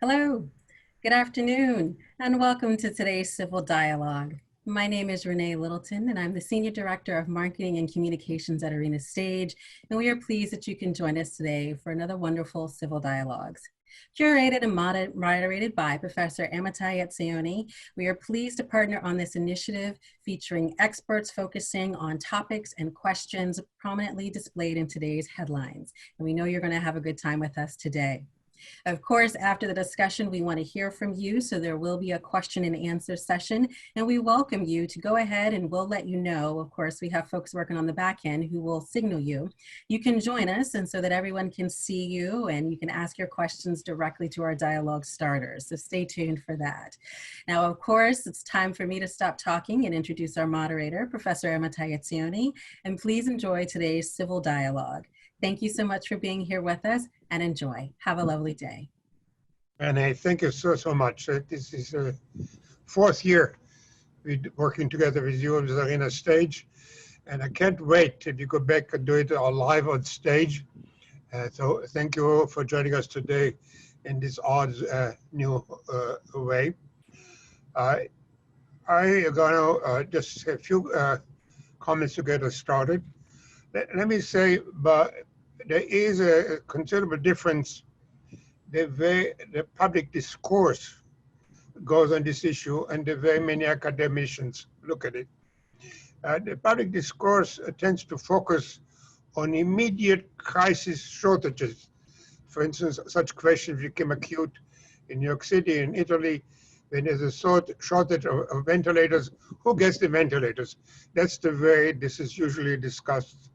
Hello, good afternoon, and welcome to today's Civil Dialogue. My name is Renee Littleton, and I'm the Senior Director of Marketing and Communications at Arena Stage, and we are pleased that you can join us today for another wonderful Civil Dialogues. Curated and moderated by Professor Amitai Etzioni, we are pleased to partner on this initiative featuring experts focusing on topics and questions prominently displayed in today's headlines. And we know you're going to have a good time with us today. Of course, after the discussion, we want to hear from you, so there will be a question and answer session, and we welcome you to go ahead and we'll let you know. Of course, we have folks working on the back end who will signal you. You can join us, and so that everyone can see you, and you can ask your questions directly to our dialogue starters, so stay tuned for that. Now, of course, it's time for me to stop talking and introduce our moderator, Professor Amitai Etzioni, and please enjoy today's Civil Dialogue. Thank you so much for being here with us, and enjoy. Have a lovely day. And I thank you so much. This is the fourth year we're working together with you on the Arena Stage, and I can't wait till you go back and do it all live on stage. So thank you for joining us today in this odd new way. I am going to just say a few comments to get us started. Let me say, but there is a considerable difference the way the public discourse goes on this issue and the way many academicians look at it. The public discourse tends to focus on immediate crisis shortages. For instance, such questions became acute in New York City, in Italy, when there's a shortage of ventilators. Who gets the ventilators? That's the way this is usually discussed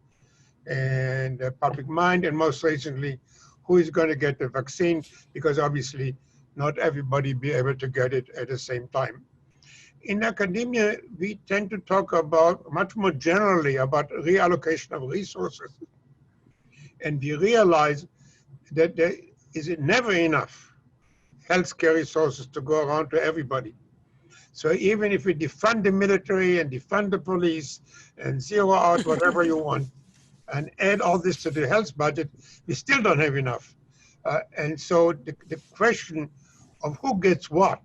in the public mind, and most recently, who is going to get the vaccine, because obviously not everybody be able to get it at the same time. In academia, we tend to talk about much more generally about reallocation of resources, and we realize that there is never enough healthcare resources to go around to everybody. So even if we defund the military and defund the police and zero out whatever you want, and add all this to the health budget, we still don't have enough. And so the question of who gets what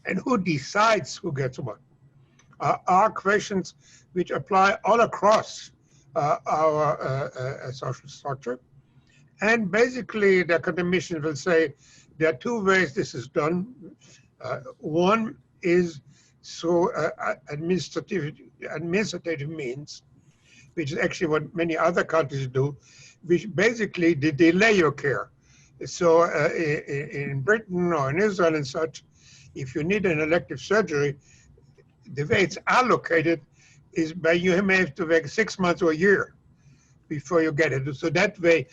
and who decides who gets what are questions which apply all across our social structure. And basically, the academicians will say there are two ways this is done. One is through administrative means, which is actually what many other countries do, which basically they delay your care. So in Britain or in Israel and such, if you need an elective surgery, the way it's allocated is by you may have to wait 6 months or a year before you get it. So that way,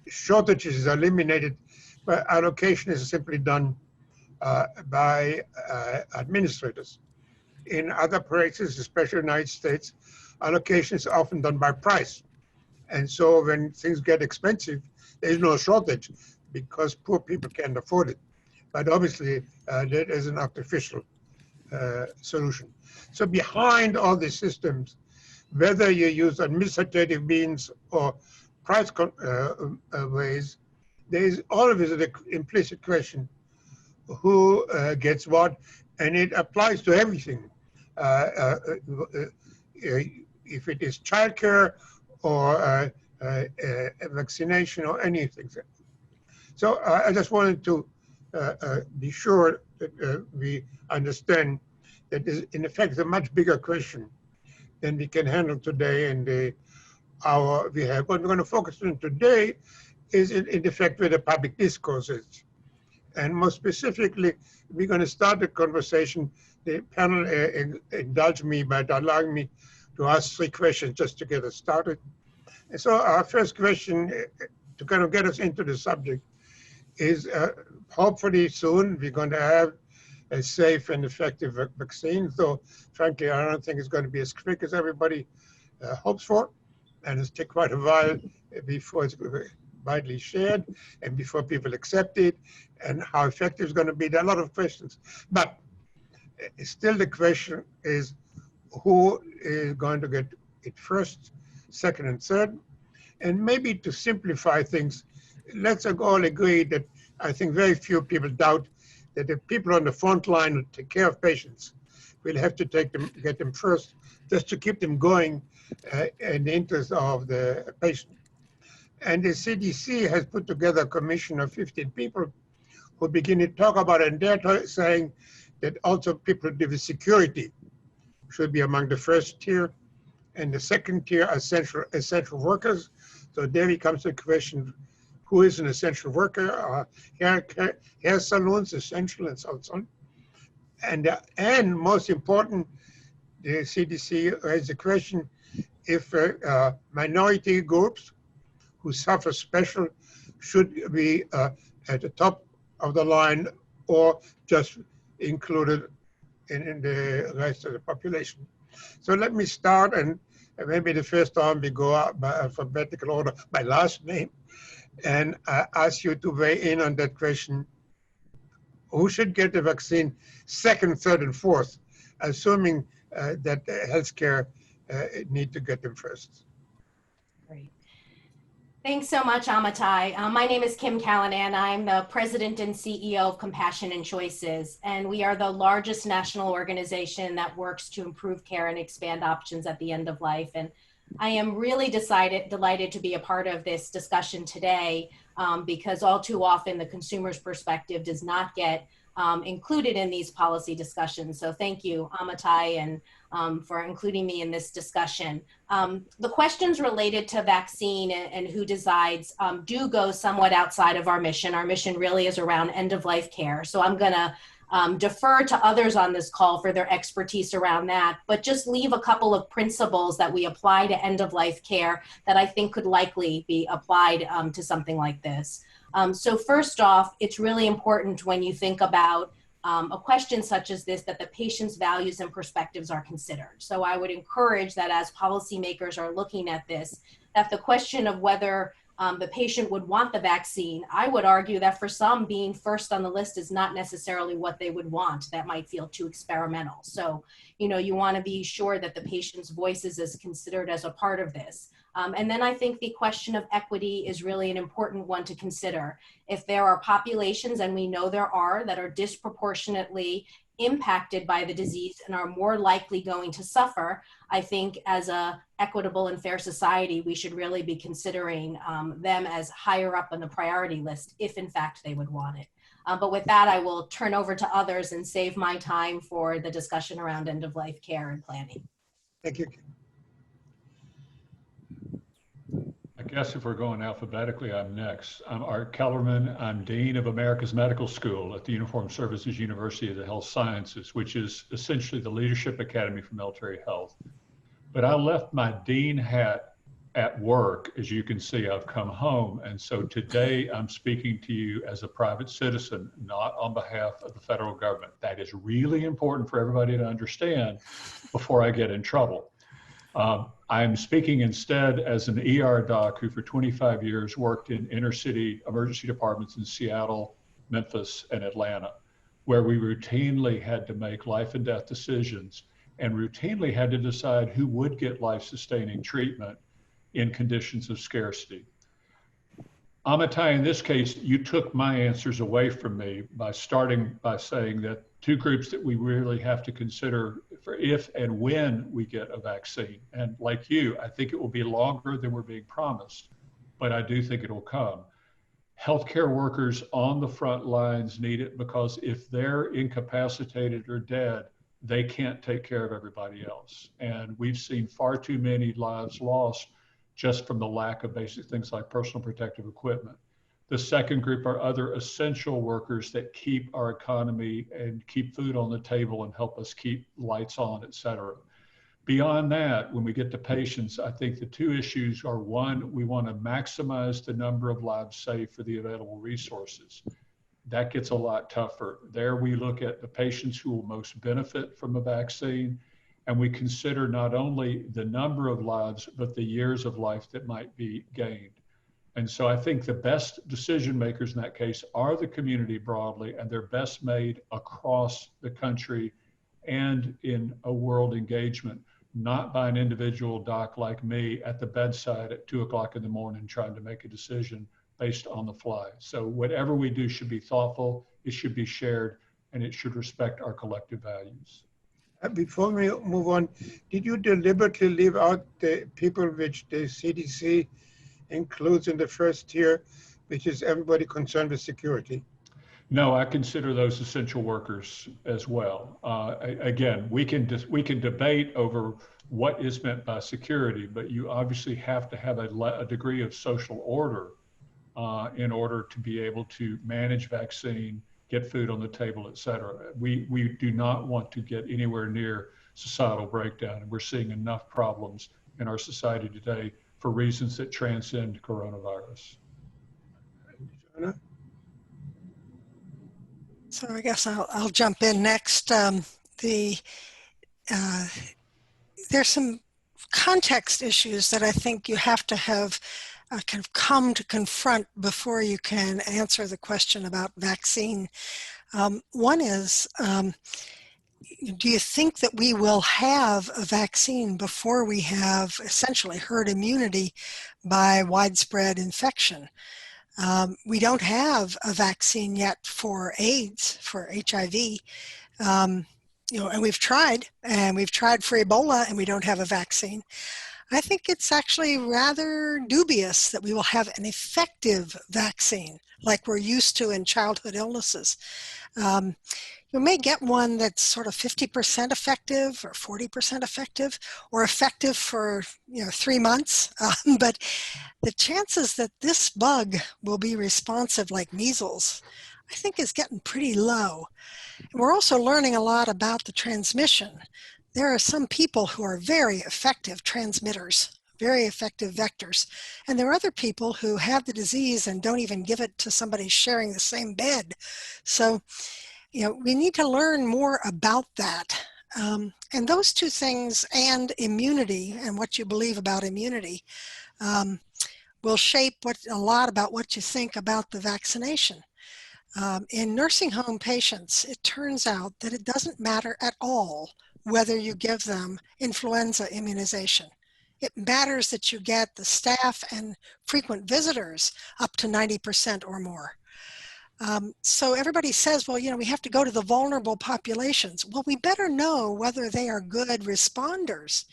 shortages are eliminated, but allocation is simply done by administrators. In other places, especially in the United States, allocation is often done by price. And so when things get expensive, there's no shortage because poor people can't afford it. But obviously, that is an artificial solution. So behind all these systems, whether you use administrative means or price ways, there is always an implicit question, who gets what, and it applies to everything. If it is childcare or vaccination or anything. So I just wanted to be sure that we understand that is in effect a much bigger question than we can handle today in the hour we have. What we're going to focus on today is in effect where the public discourse is. And more specifically, we're going to start the conversation. The panel indulged me by allowing me to ask 3 questions just to get us started. And so our first question to kind of get us into the subject is hopefully soon we're going to have a safe and effective vaccine. Though frankly, I don't think it's going to be as quick as everybody hopes for. And it's take quite a while before it's widely shared and before people accept it and how effective it's going to be. There are a lot of questions. But still the question is, who is going to get it first, second, and third? And maybe to simplify things, let's all agree that I think very few people doubt that the people on the front line who take care of patients will have to get them first, just to keep them going in the interest of the patient. And the CDC has put together a commission of 15 people who begin to talk about it, and they're saying that also people with security should be among the first tier, and the second tier are essential workers. So there becomes the question, who is an essential worker? Hair salons, essential, and so on. And most important, the CDC raised the question, if minority groups who suffer special should be at the top of the line or just included in the rest of the population. So let me start, and maybe the first time we go out by alphabetical order, by last name, and I ask you to weigh in on that question. Who should get the vaccine second, third, and fourth, assuming that healthcare need to get them first? Great. Thanks so much, Amitai. My name is Kim Callinan. I'm the president and CEO of Compassion and Choices, and we are the largest national organization that works to improve care and expand options at the end of life. And I am really delighted to be a part of this discussion today because all too often the consumer's perspective does not get included in these policy discussions. So thank you, Amitai, and for including me in this discussion. The questions related to vaccine and who decides do go somewhat outside of our mission. Our mission really is around end-of-life care. So I'm gonna defer to others on this call for their expertise around that, but just leave a couple of principles that we apply to end-of-life care that I think could likely be applied to something like this. So first off, it's really important when you think about a question such as this that the patient's values and perspectives are considered. So I would encourage that as policymakers are looking at this, that the question of whether the patient would want the vaccine, I would argue that for some, being first on the list is not necessarily what they would want. That might feel too experimental. So, you want to be sure that the patient's voices is considered as a part of this. And then I think the question of equity is really an important one to consider. If there are populations, and we know there are, that are disproportionately impacted by the disease and are more likely going to suffer, I think as a equitable and fair society, we should really be considering them as higher up on the priority list if in fact they would want it. But with that, I will turn over to others and save my time for the discussion around end-of-life care and planning. Thank you. I guess if we're going alphabetically, I'm next. I'm Art Kellerman. I'm Dean of America's Medical School at the Uniformed Services University of the Health Sciences, which is essentially the Leadership Academy for Military Health. But I left my Dean hat at work. As you can see, I've come home. And so today I'm speaking to you as a private citizen, not on behalf of the federal government. That is really important for everybody to understand before I get in trouble. I'm speaking instead as an ER doc who for 25 years worked in inner city emergency departments in Seattle, Memphis, and Atlanta, where we routinely had to make life and death decisions and routinely had to decide who would get life-sustaining treatment in conditions of scarcity. Amitai, in this case, you took my answers away from me by starting by saying that two groups that we really have to consider for if and when we get a vaccine. And like you, I think it will be longer than we're being promised, but I do think it will come. Healthcare workers on the front lines need it because if they're incapacitated or dead, they can't take care of everybody else. And we've seen far too many lives lost just from the lack of basic things like personal protective equipment. The second group are other essential workers that keep our economy and keep food on the table and help us keep lights on, et cetera. Beyond that, when we get to patients, I think the two issues are one, we want to maximize the number of lives saved for the available resources. That gets a lot tougher. There we look at the patients who will most benefit from a vaccine, and we consider not only the number of lives, but the years of life that might be gained. And so I think the best decision makers in that case are the community broadly, and they're best made across the country and in a world engagement, not by an individual doc like me at the bedside at 2 o'clock in the morning trying to make a decision, based on the fly. So whatever we do should be thoughtful, it should be shared, and it should respect our collective values. Before we move on, did you deliberately leave out the people which the CDC includes in the first tier, which is everybody concerned with security? No, I consider those essential workers as well. Again, we can debate over what is meant by security, but you obviously have to have a degree of social order in order to be able to manage vaccine, get food on the table, et cetera. We do not want to get anywhere near societal breakdown. And we're seeing enough problems in our society today for reasons that transcend coronavirus. Joanne? So I guess I'll jump in next. There's some context issues that I think you have to have kind of come to confront before you can answer the question about vaccine. One is, do you think that we will have a vaccine before we have essentially herd immunity by widespread infection? We don't have a vaccine yet for AIDS, for HIV. And we've tried for Ebola, and we don't have a vaccine. I think it's actually rather dubious that we will have an effective vaccine like we're used to in childhood illnesses. You may get one that's sort of 50% effective or 40% effective, or effective for 3 months. But the chances that this bug will be responsive like measles, I think, is getting pretty low. And we're also learning a lot about the transmission. There are some people who are very effective transmitters, very effective vectors. And there are other people who have the disease and don't even give it to somebody sharing the same bed. So, we need to learn more about that. And those two things, and immunity and what you believe about immunity, will shape a lot about what you think about the vaccination. In nursing home patients, it turns out that it doesn't matter at all whether you give them influenza immunization. It matters that you get the staff and frequent visitors up to 90% or more. So everybody says, well, we have to go to the vulnerable populations. Well, we better know whether they are good responders,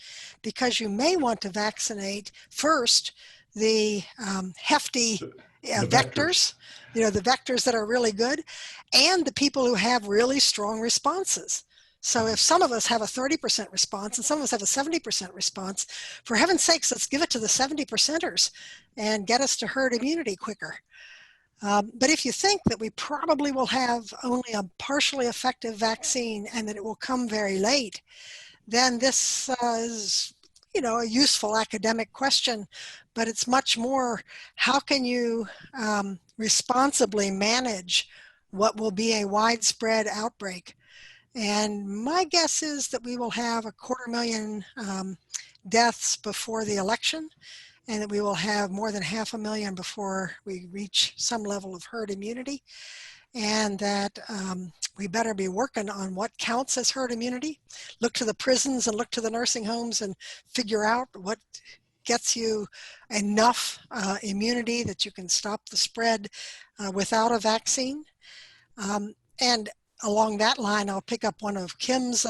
because you may want to vaccinate first the hefty vectors, the vectors that are really good, and the people who have really strong responses. So if some of us have a 30% response and some of us have a 70% response, for heaven's sakes, let's give it to the 70%ers and get us to herd immunity quicker. But if you think that we probably will have only a partially effective vaccine and that it will come very late, then this is, a useful academic question, but it's much more, how can you responsibly manage what will be a widespread outbreak? And my guess is that we will have 250,000 deaths before the election, and that we will have more than 500,000 before we reach some level of herd immunity, and that we better be working on what counts as herd immunity. Look to the prisons and look to the nursing homes and figure out what gets you enough immunity that you can stop the spread without a vaccine. And along that line, I'll pick up one of Kim's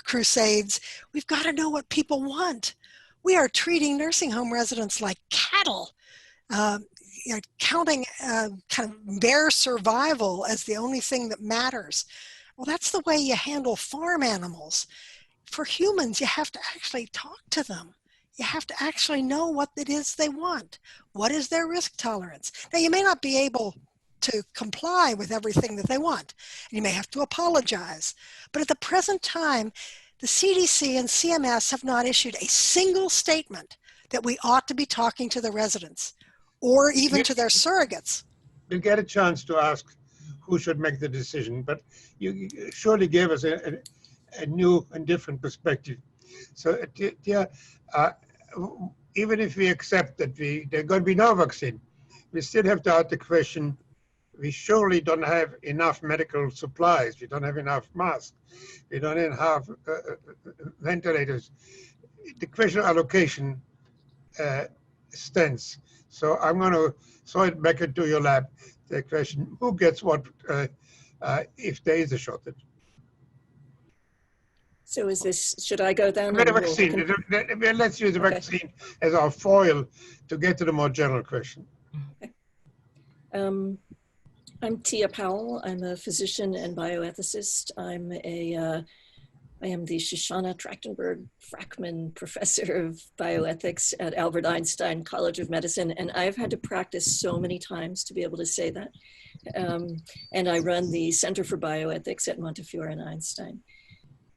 crusades. We've got to know what people want. We are treating nursing home residents like cattle, counting kind of their survival as the only thing that matters. Well, that's the way you handle farm animals. For humans, you have to actually talk to them. You have to actually know what it is they want. What is their risk tolerance? Now, you may not be able to comply with everything that they want. You may have to apologize. But at the present time, the CDC and CMS have not issued a single statement that we ought to be talking to the residents or even to their surrogates. We'll get a chance to ask who should make the decision, but you surely gave us a new and different perspective. So, even if we accept that there's going to be no vaccine, we still have to ask the question, we surely don't have enough medical supplies. We don't have enough masks. We don't have ventilators. The question of allocation stands. So I'm going to throw it back into your lap. The question, who gets what if there is a shortage? So is this, should I go then? The and we'll vaccine. Let's use the vaccine as our foil to get to the more general question. I'm Tia Powell. I'm a physician and bioethicist. I am the Shoshana Trachtenberg Frackman Professor of Bioethics at Albert Einstein College of Medicine, and I've had to practice so many times to be able to say that. And I run the Center for Bioethics at Montefiore-Einstein.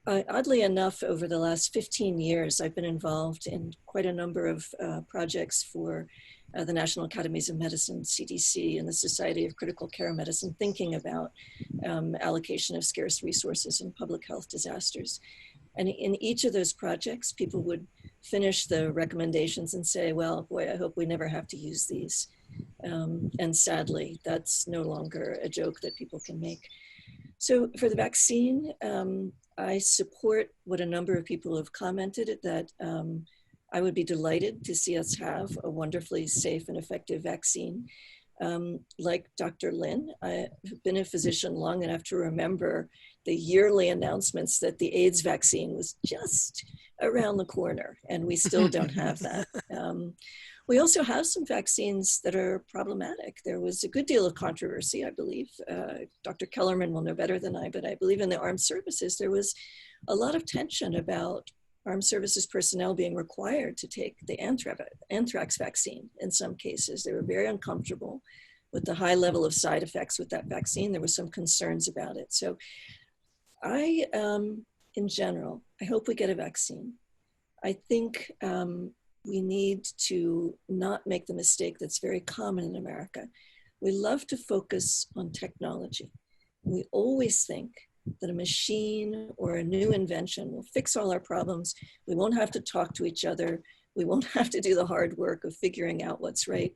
Oddly enough, over the last 15 years, I've been involved in quite a number of projects for the National Academies of Medicine, CDC, and the Society of Critical Care Medicine, thinking about allocation of scarce resources in public health disasters. And in each of those projects, people would finish the recommendations and say, well, boy, I hope we never have to use these. And sadly, that's no longer a joke that people can make. So for the vaccine, I support what a number of people have commented, that I would be delighted to see us have a wonderfully safe and effective vaccine. Like Dr. Lynne, I've been a physician long enough to remember the yearly announcements that the AIDS vaccine was just around the corner, and we still don't have that. We also have some vaccines that are problematic. There was a good deal of controversy, I believe. Dr. Kellerman will know better than I, but I believe in the armed services, there was a lot of tension about armed services personnel being required to take the anthrax vaccine in some cases. They were very uncomfortable with the high level of side effects with that vaccine. There were some concerns about it. So in general, I hope we get a vaccine. I think we need to not make the mistake that's very common in America. We love to focus on technology. We always think that a machine or a new invention will fix all our problems. We won't have to talk to each other. We won't have to do the hard work of figuring out what's right.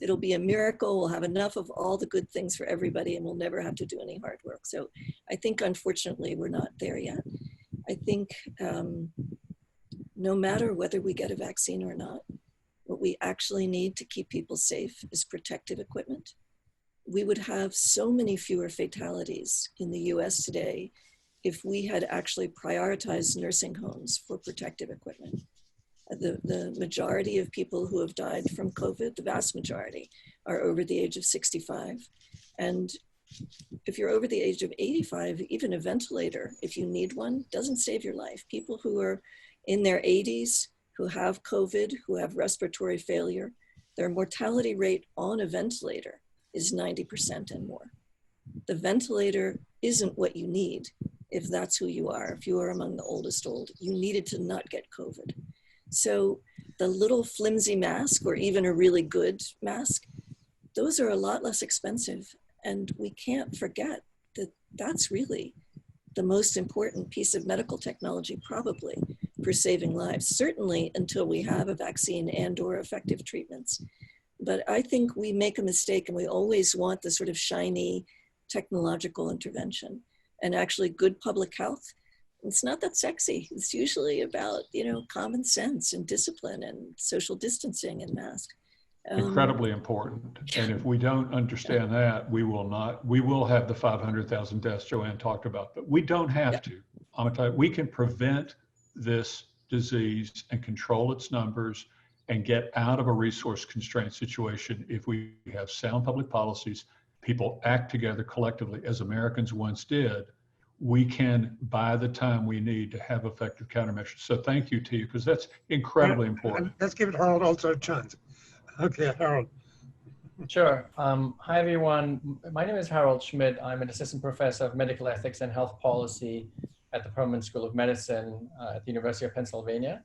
It'll be a miracle. We'll have enough of all the good things for everybody, and we'll never have to do any hard work. So I think, unfortunately, we're not there yet. I think no matter whether we get a vaccine or not, what we actually need to keep people safe is protective equipment. We would have so many fewer fatalities in the US today if we had actually prioritized nursing homes for protective equipment. The majority of people who have died from COVID, the vast majority, are over the age of 65. And if you're over the age of 85, even a ventilator, if you need one, doesn't save your life. People who are in their 80s, who have COVID, who have respiratory failure, their mortality rate on a ventilator is 90% and more. The ventilator isn't what you need if that's who you are. If you are among the oldest old, you needed to not get COVID. So the little flimsy mask, or even a really good mask, those are a lot less expensive. And we can't forget that that's really the most important piece of medical technology, probably, for saving lives, certainly until we have a vaccine and or effective treatments. But I think we make a mistake, and we always want the sort of shiny technological intervention. And actually good public health, it's not that sexy. It's usually about, common sense and discipline and social distancing and masks. Incredibly important. And if we don't understand that, we will have the 500,000 deaths Joanne talked about, but we don't have to. Amitai, we can prevent this disease and control its numbers and get out of a resource constraint situation if we have sound public policies, people act together collectively as Americans once did. We can buy the time we need to have effective countermeasures. So thank you, Tia, because that's incredibly important. Let's give Harald also a chance. Okay, Harald. Sure. Hi, everyone. My name is Harald Schmidt. I'm an assistant professor of medical ethics and health policy at the Perelman School of Medicine at the University of Pennsylvania.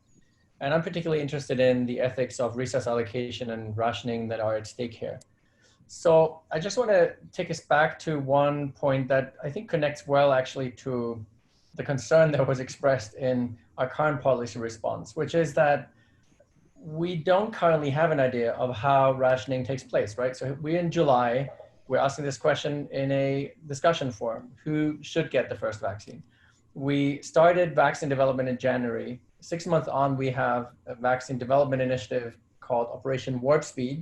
And I'm particularly interested in the ethics of resource allocation and rationing that are at stake here. So I just want to take us back to one point that I think connects well actually to the concern that was expressed in our current policy response, which is that we don't currently have an idea of how rationing takes place, right? So we're in July, we're asking this question in a discussion forum: who should get the first vaccine? We started vaccine development in January. 6 months on, we have a vaccine development initiative called Operation Warp Speed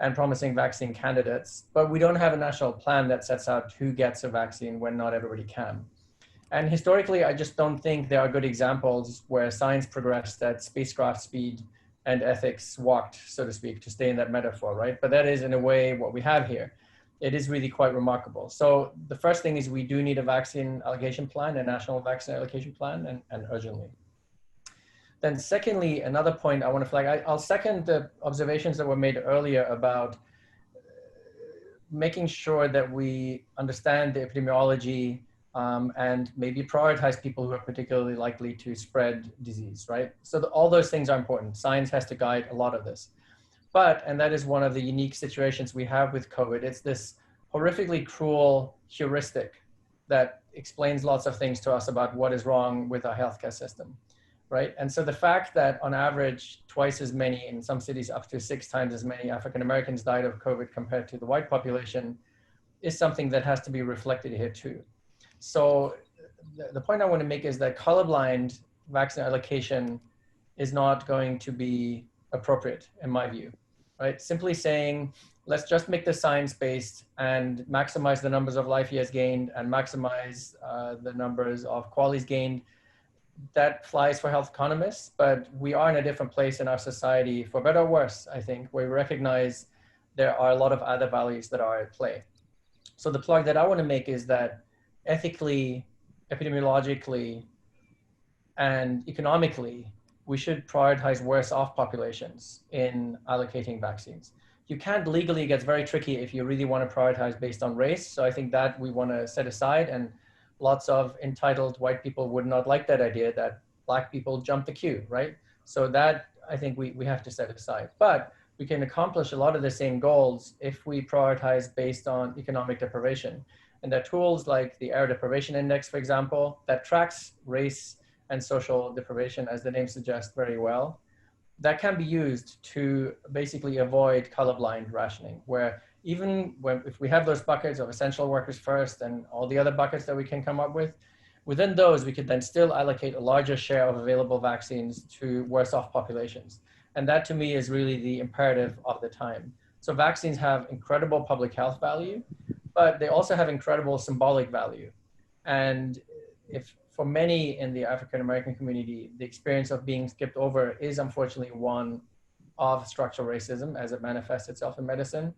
and promising vaccine candidates, but we don't have a national plan that sets out who gets a vaccine when not everybody can. And historically, I just don't think there are good examples where science progressed at spacecraft speed and ethics walked, so to speak, to stay in that metaphor, right? But that is in a way what we have here. It is really quite remarkable. So the first thing is we do need a vaccine allocation plan, a national vaccine allocation plan, and urgently. Then secondly, another point I want to flag, I'll second the observations that were made earlier about making sure that we understand the epidemiology and maybe prioritize people who are particularly likely to spread disease, right? So all those things are important. Science has to guide a lot of this. But, and that is one of the unique situations we have with COVID, it's this horrifically cruel heuristic that explains lots of things to us about what is wrong with our healthcare system, right? And so the fact that on average, twice as many, in some cities up to 6 times as many African Americans died of COVID compared to the white population is something that has to be reflected here too. So the point I want to make is that colorblind vaccine allocation is not going to be appropriate in my view. Right? Simply saying, let's just make this science-based and maximize the numbers of life years gained and maximize the numbers of QALYs gained. That flies for health economists, but we are in a different place in our society, for better or worse, I think, where we recognize there are a lot of other values that are at play. So the plug that I want to make is that ethically, epidemiologically, and economically, we should prioritize worse off populations in allocating vaccines. You can't legally, it gets very tricky if you really want to prioritize based on race. So I think that we want to set aside, and lots of entitled white people would not like that idea that Black people jump the queue, right? So that I think we have to set aside. But we can accomplish a lot of the same goals if we prioritize based on economic deprivation. And there are tools like the Error Deprivation Index, for example, that tracks race and social deprivation, as the name suggests, very well. That can be used to basically avoid colorblind rationing, where even if we have those buckets of essential workers first and all the other buckets that we can come up with, within those, we could then still allocate a larger share of available vaccines to worse off populations. And that to me is really the imperative of the time. So vaccines have incredible public health value, but they also have incredible symbolic value. And if for many in the African American community, the experience of being skipped over is unfortunately one of structural racism as it manifests itself in medicine.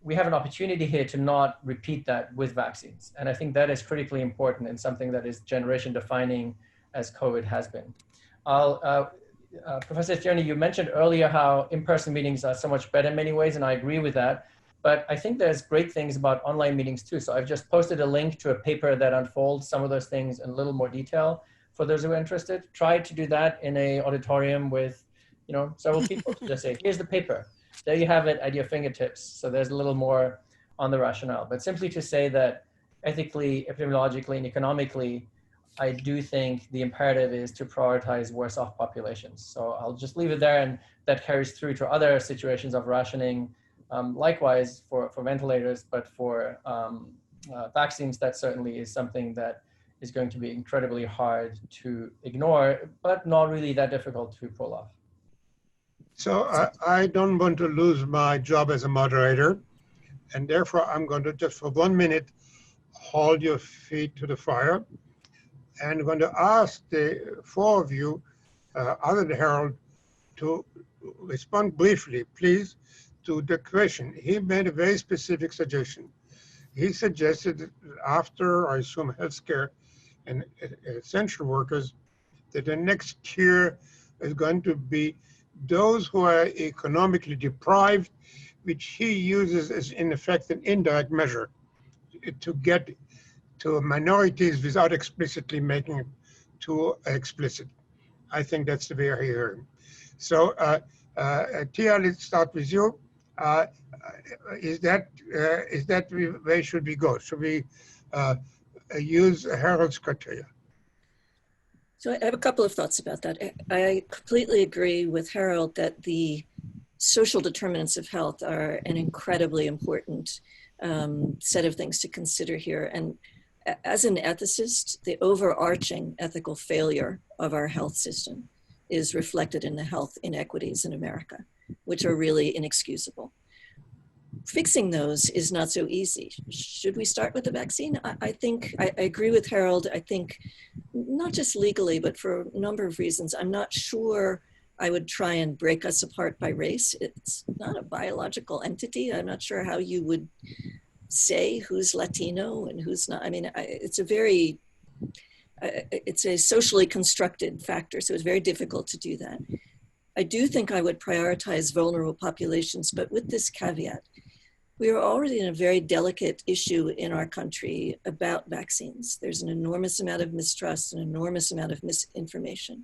We have an opportunity here to not repeat that with vaccines. And I think that is critically important and something that is generation defining as COVID has been. Professor Tierney, you mentioned earlier how in-person meetings are so much better in many ways, and I agree with that. But I think there's great things about online meetings too. So I've just posted a link to a paper that unfolds some of those things in a little more detail for those who are interested. Try to do that in an auditorium with, several people. Just say, here's the paper. There you have it at your fingertips. So there's a little more on the rationale. But simply to say that ethically, epidemiologically, and economically, I do think the imperative is to prioritize worse off populations. So I'll just leave it there, and that carries through to other situations of rationing. Likewise for ventilators, but for vaccines, that certainly is something that is going to be incredibly hard to ignore, but not really that difficult to pull off. So I don't want to lose my job as a moderator, and therefore I'm going to just for 1 minute hold your feet to the fire, and I'm going to ask the 4 of you, other than Herald, to respond briefly, please, to the question. He made a very specific suggestion. He suggested that after, I assume, healthcare and essential workers, that the next tier is going to be those who are economically deprived, which he uses as, in effect, an indirect measure to get to minorities without explicitly making it too explicit. I think that's the way I hear him. So, Tia, let's start with you. Is that where should we go? Should we use Harold's criteria? So I have a couple of thoughts about that. I completely agree with Harold that the social determinants of health are an incredibly important set of things to consider here. And as an ethicist, the overarching ethical failure of our health system is reflected in the health inequities in America. which are really inexcusable. Fixing those is not so easy. Should we start with the vaccine? I think, I agree with Harold. I think not just legally, but for a number of reasons, I'm not sure I would try and break us apart by race. It's not a biological entity. I'm not sure how you would say who's Latino and who's not. I mean, it's a socially constructed factor, so it's very difficult to do that. I do think I would prioritize vulnerable populations, but with this caveat, we are already in a very delicate issue in our country about vaccines. There's an enormous amount of mistrust, an enormous amount of misinformation.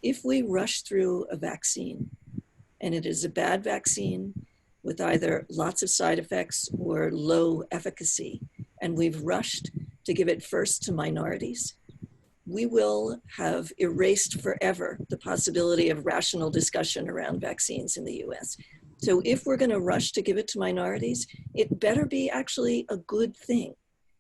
If we rush through a vaccine and it is a bad vaccine with either lots of side effects or low efficacy, and we've rushed to give it first to minorities, we will have erased forever the possibility of rational discussion around vaccines in the US. So if we're going to rush to give it to minorities, it better be actually a good thing.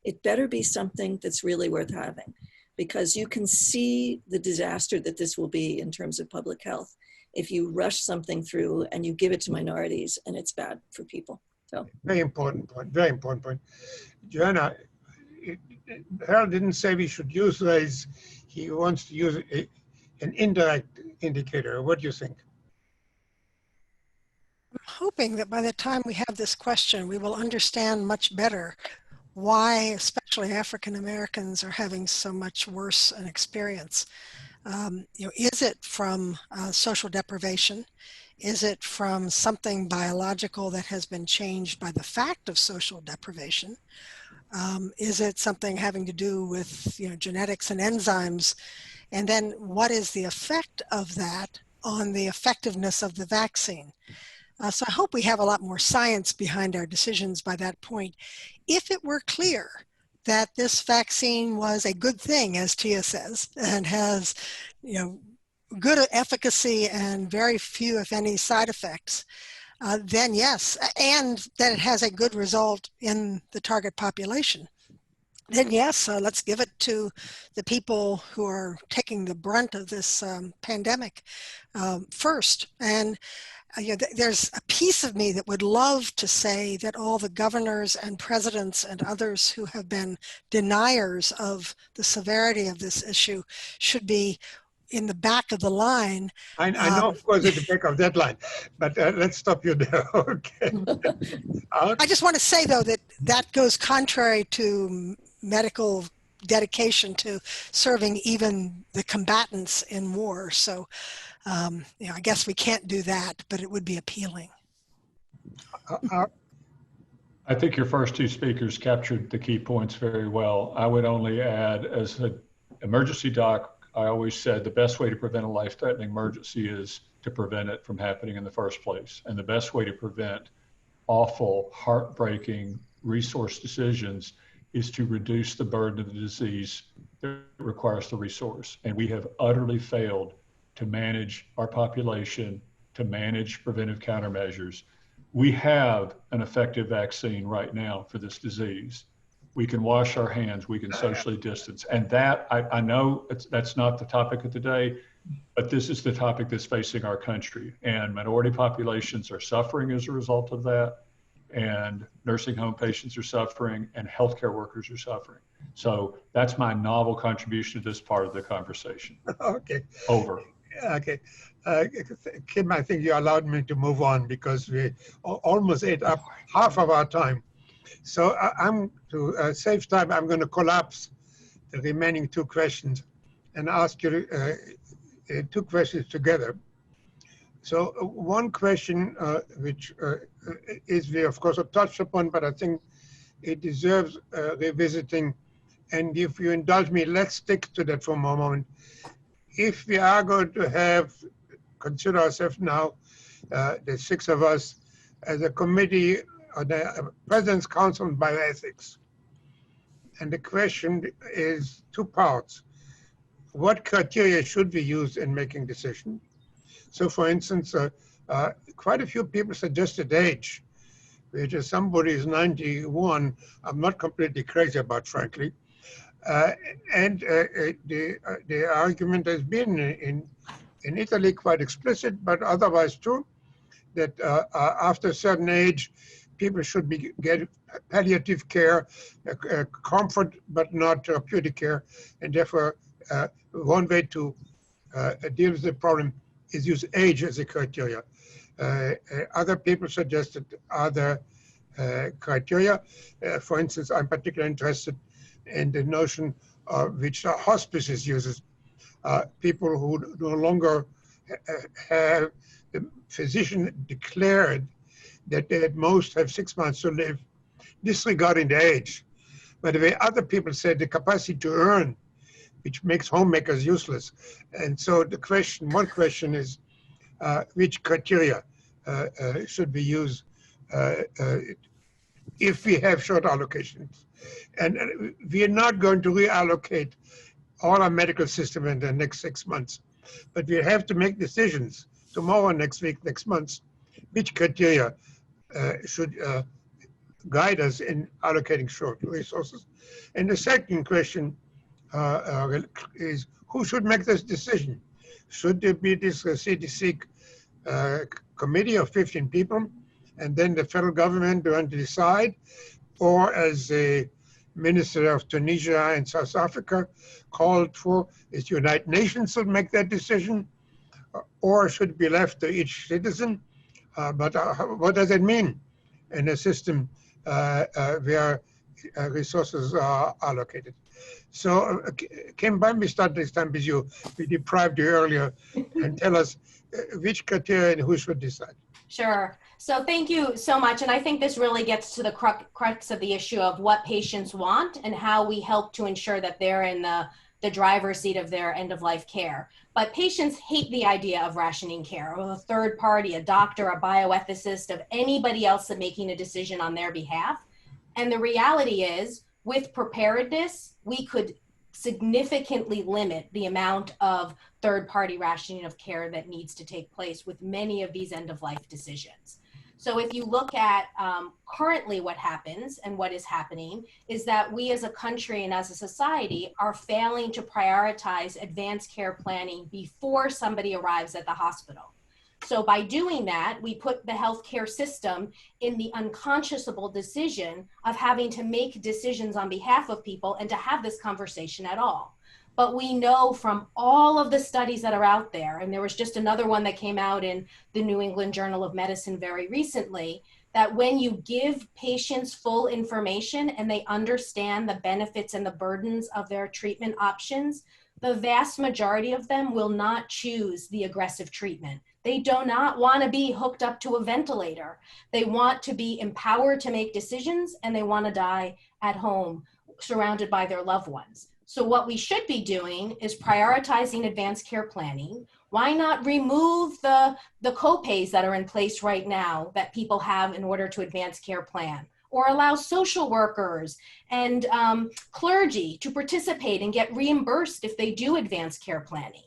It better be something that's really worth having, because you can see the disaster that this will be in terms of public health if you rush something through and you give it to minorities and it's bad for people. So very important point, very important point. Joanna, Harold didn't say we should use race. He wants to use an indirect indicator. What do you think? I'm hoping that by the time we have this question, we will understand much better why, especially African Americans, are having so much worse an experience. Is it from social deprivation? Is it from something biological that has been changed by the fact of social deprivation? Is it something having to do with genetics and enzymes? And then what is the effect of that on the effectiveness of the vaccine? So I hope we have a lot more science behind our decisions by that point. If it were clear that this vaccine was a good thing, as Tia says, and has good efficacy and very few, if any, side effects, then yes, and that it has a good result in the target population, then yes, let's give it to the people who are taking the brunt of this pandemic first. And there's a piece of me that would love to say that all the governors and presidents and others who have been deniers of the severity of this issue should be in the back of the line. I know, of course, at the back of that line, but let's stop you there. Okay. I just want to say, though, that goes contrary to medical dedication to serving even the combatants in war. So, I guess we can't do that, but it would be appealing. I think your first two speakers captured the key points very well. I would only add, as an emergency doc, I always said the best way to prevent a life-threatening emergency is to prevent it from happening in the first place. And the best way to prevent awful, heartbreaking resource decisions is to reduce the burden of the disease that requires the resource. And we have utterly failed to manage our population, to manage preventive countermeasures. We have an effective vaccine right now for this disease. We can wash our hands, we can socially distance. And that, I know that's not the topic of today, but this is the topic that's facing our country. And minority populations are suffering as a result of that. And nursing home patients are suffering, and healthcare workers are suffering. So that's my novel contribution to this part of the conversation. Okay. Over. Okay. Kim, I think you allowed me to move on because we almost ate up half of our time. So I'm to save time, I'm going to collapse the remaining two questions and ask you two questions together. So one question, which is we of course have touched upon, but I think it deserves revisiting. And if you indulge me, let's stick to that for a moment. If we are going to consider ourselves now, the six of us, as a committee on the President's Council on Bioethics, and the question is two parts. What criteria should we use in making decisions? So for instance, quite a few people suggested age, which is somebody is 91, I'm not completely crazy about, frankly. And the argument has been in Italy quite explicit, but otherwise too, that after a certain age, people should get palliative care, comfort, but not therapeutic care. And therefore, one way to deal with the problem is use age as a criteria. Other people suggested other criteria. For instance, I'm particularly interested in the notion which hospices uses. People who no longer have the physician declared that they at most have 6 months to live, disregarding the age. But the way other people said the capacity to earn, which makes homemakers useless. And so the question, one question is, which criteria should we use if we have short allocations? And we are not going to reallocate all our medical system in the next 6 months, but we have to make decisions tomorrow, next week, next month, which criteria should guide us in allocating short resources. And the second question is, who should make this decision? Should there be this CDC committee of 15 people, and then the federal government going to decide, or as the Minister of Tunisia and South Africa called for, is the United Nations should make that decision, or should it be left to each citizen? But what does it mean in a system where resources are allocated? So, Kim, why don't we start this time with you? We deprived you earlier, and tell us which criteria and who should decide. Sure. So thank you so much. And I think this really gets to the crux of the issue of what patients want and how we help to ensure that they're in the driver's seat of their end-of-life care. But patients hate the idea of rationing care, of a third party, a doctor, a bioethicist, of anybody else making a decision on their behalf. And the reality is, with preparedness, we could significantly limit the amount of third-party rationing of care that needs to take place with many of these end-of-life decisions. So if you look at currently what happens and what is happening is that we as a country and as a society are failing to prioritize advanced care planning before somebody arrives at the hospital. So by doing that, we put the healthcare system in the unconscionable decision of having to make decisions on behalf of people and to have this conversation at all. But we know from all of the studies that are out there, and there was just another one that came out in the New England Journal of Medicine very recently, that when you give patients full information and they understand the benefits and the burdens of their treatment options, the vast majority of them will not choose the aggressive treatment. They do not want to be hooked up to a ventilator. They want to be empowered to make decisions, and they want to die at home surrounded by their loved ones. So what we should be doing is prioritizing advanced care planning. Why not remove the copays that are in place right now that people have in order to advance care plan? Or allow social workers and clergy to participate and get reimbursed if they do advanced care planning.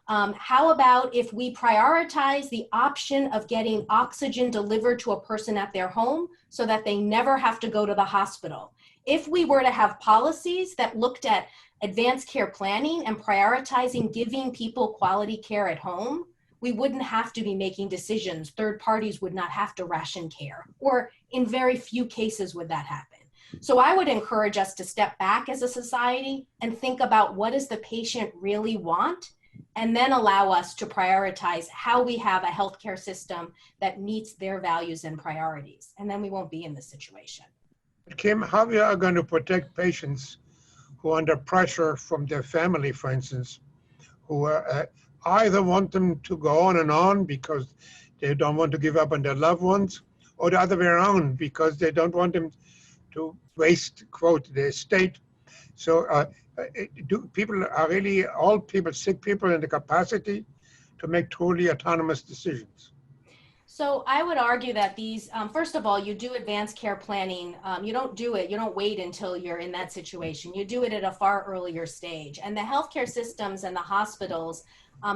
How about if we prioritize the option of getting oxygen delivered to a person at their home so that they never have to go to the hospital? If we were to have policies that looked at advanced care planning and prioritizing giving people quality care at home, we wouldn't have to be making decisions. Third parties would not have to ration care, or in very few cases would that happen. So I would encourage us to step back as a society and think about what does the patient really want, and then allow us to prioritize how we have a healthcare system that meets their values and priorities. And then we won't be in this situation. Kim, how we are going to protect patients who are under pressure from their family, for instance, who either want them to go on and on because they don't want to give up on their loved ones, or the other way around because they don't want them to waste, quote, their estate. So do people are really, all people, sick people, in the capacity to make truly autonomous decisions? So I would argue that these, first of all, you do advanced care planning. You don't wait until you're in that situation. You do it at a far earlier stage. And the healthcare systems and the hospitals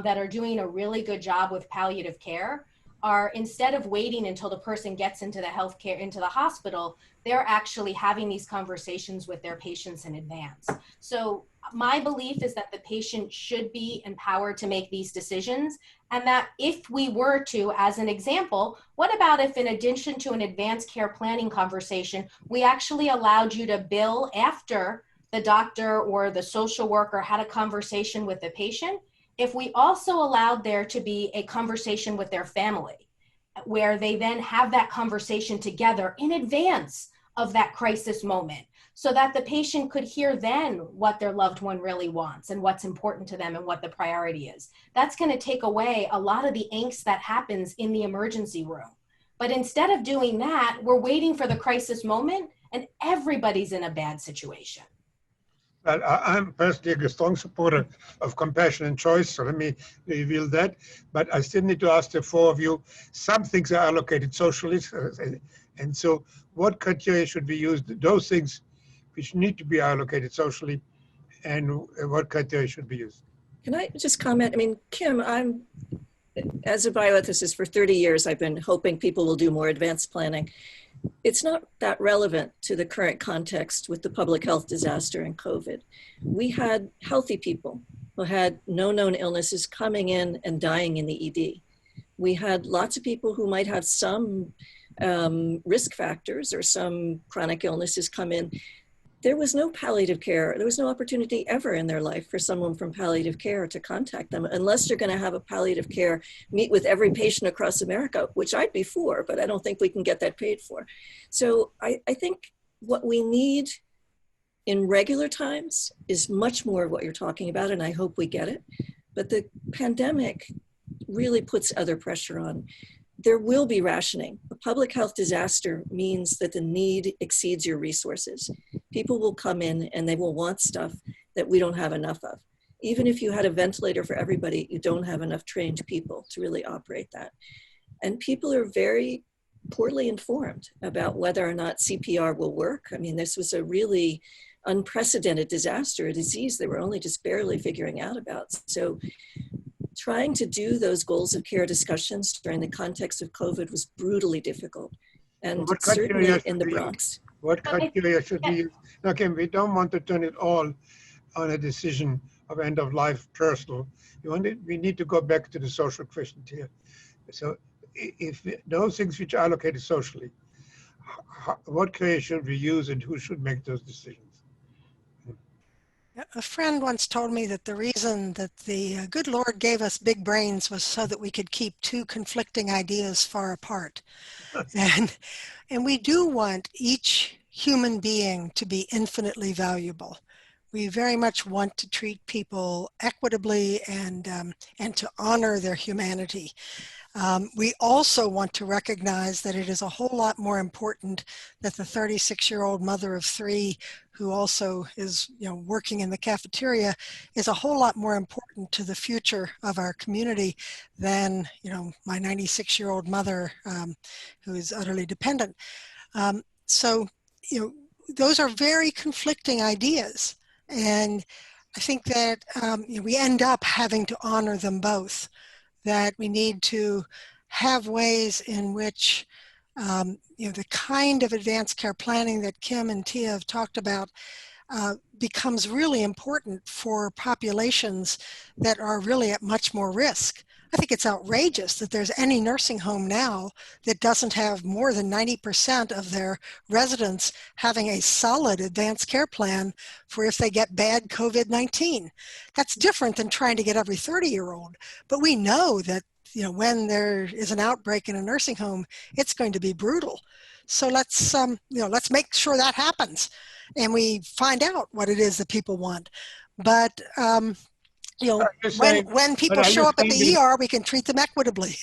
that are doing a really good job with palliative care are, instead of waiting until the person gets into the hospital, they're actually having these conversations with their patients in advance. So my belief is that the patient should be empowered to make these decisions, and that if we were to, as an example, what about if in addition to an advanced care planning conversation, we actually allowed you to bill after the doctor or the social worker had a conversation with the patient? If we also allowed there to be a conversation with their family, where they then have that conversation together in advance of that crisis moment, so that the patient could hear then what their loved one really wants and what's important to them and what the priority is. That's going to take away a lot of the angst that happens in the emergency room. But instead of doing that, we're waiting for the crisis moment and everybody's in a bad situation. Well, I'm personally a strong supporter of compassion and choice, so let me reveal that. But I still need to ask the four of you, some things are allocated socially, and so what criteria should be used, those things which need to be allocated socially, and what criteria should be used? Can I just comment? I mean, Kim, as a bioethicist for 30 years, I've been hoping people will do more advanced planning. It's not that relevant to the current context with the public health disaster and COVID. We had healthy people who had no known illnesses coming in and dying in the ED. We had lots of people who might have some risk factors or some chronic illnesses come in. There was no palliative care. There was no opportunity ever in their life for someone from palliative care to contact them, unless you're going to have a palliative care meet with every patient across America, which I'd be for, but I don't think we can get that paid for. So I think what we need in regular times is much more of what you're talking about, and I hope we get it. But the pandemic really puts other pressure on. There will be rationing. A public health disaster means that the need exceeds your resources. People will come in and they will want stuff that we don't have enough of. Even if you had a ventilator for everybody, you don't have enough trained people to really operate that. And people are very poorly informed about whether or not CPR will work. I mean, this was a really unprecedented disaster, a disease they were only just barely figuring out about. So trying to do those goals of care discussions during the context of COVID was brutally difficult. And certainly in the Bronx. What criteria should be used? Now, again, we don't want to turn it all on a decision of end of life personal. We need to go back to the social question here. So if those things which are allocated socially, what criteria should we use and who should make those decisions? A friend once told me that the reason that the good Lord gave us big brains was so that we could keep two conflicting ideas far apart. And we do want each human being to be infinitely valuable. We very much want to treat people equitably and to honor their humanity. We also want to recognize that it is a whole lot more important that the 36-year-old mother of three who also is working in the cafeteria is a whole lot more important to the future of our community than my 96-year-old mother who is utterly dependent. So those are very conflicting ideas, and I think that we end up having to honor them both. That we need to have ways in which the kind of advanced care planning that Kim and Tia have talked about becomes really important for populations that are really at much more risk. I think it's outrageous that there's any nursing home now that doesn't have more than 90% of their residents having a solid advanced care plan for if they get bad COVID-19. That's different than trying to get every 30-year-old, but we know that when there is an outbreak in a nursing home, it's going to be brutal. So let's make sure that happens, and we find out what it is that people want. But when people show up at the ER, we can treat them equitably.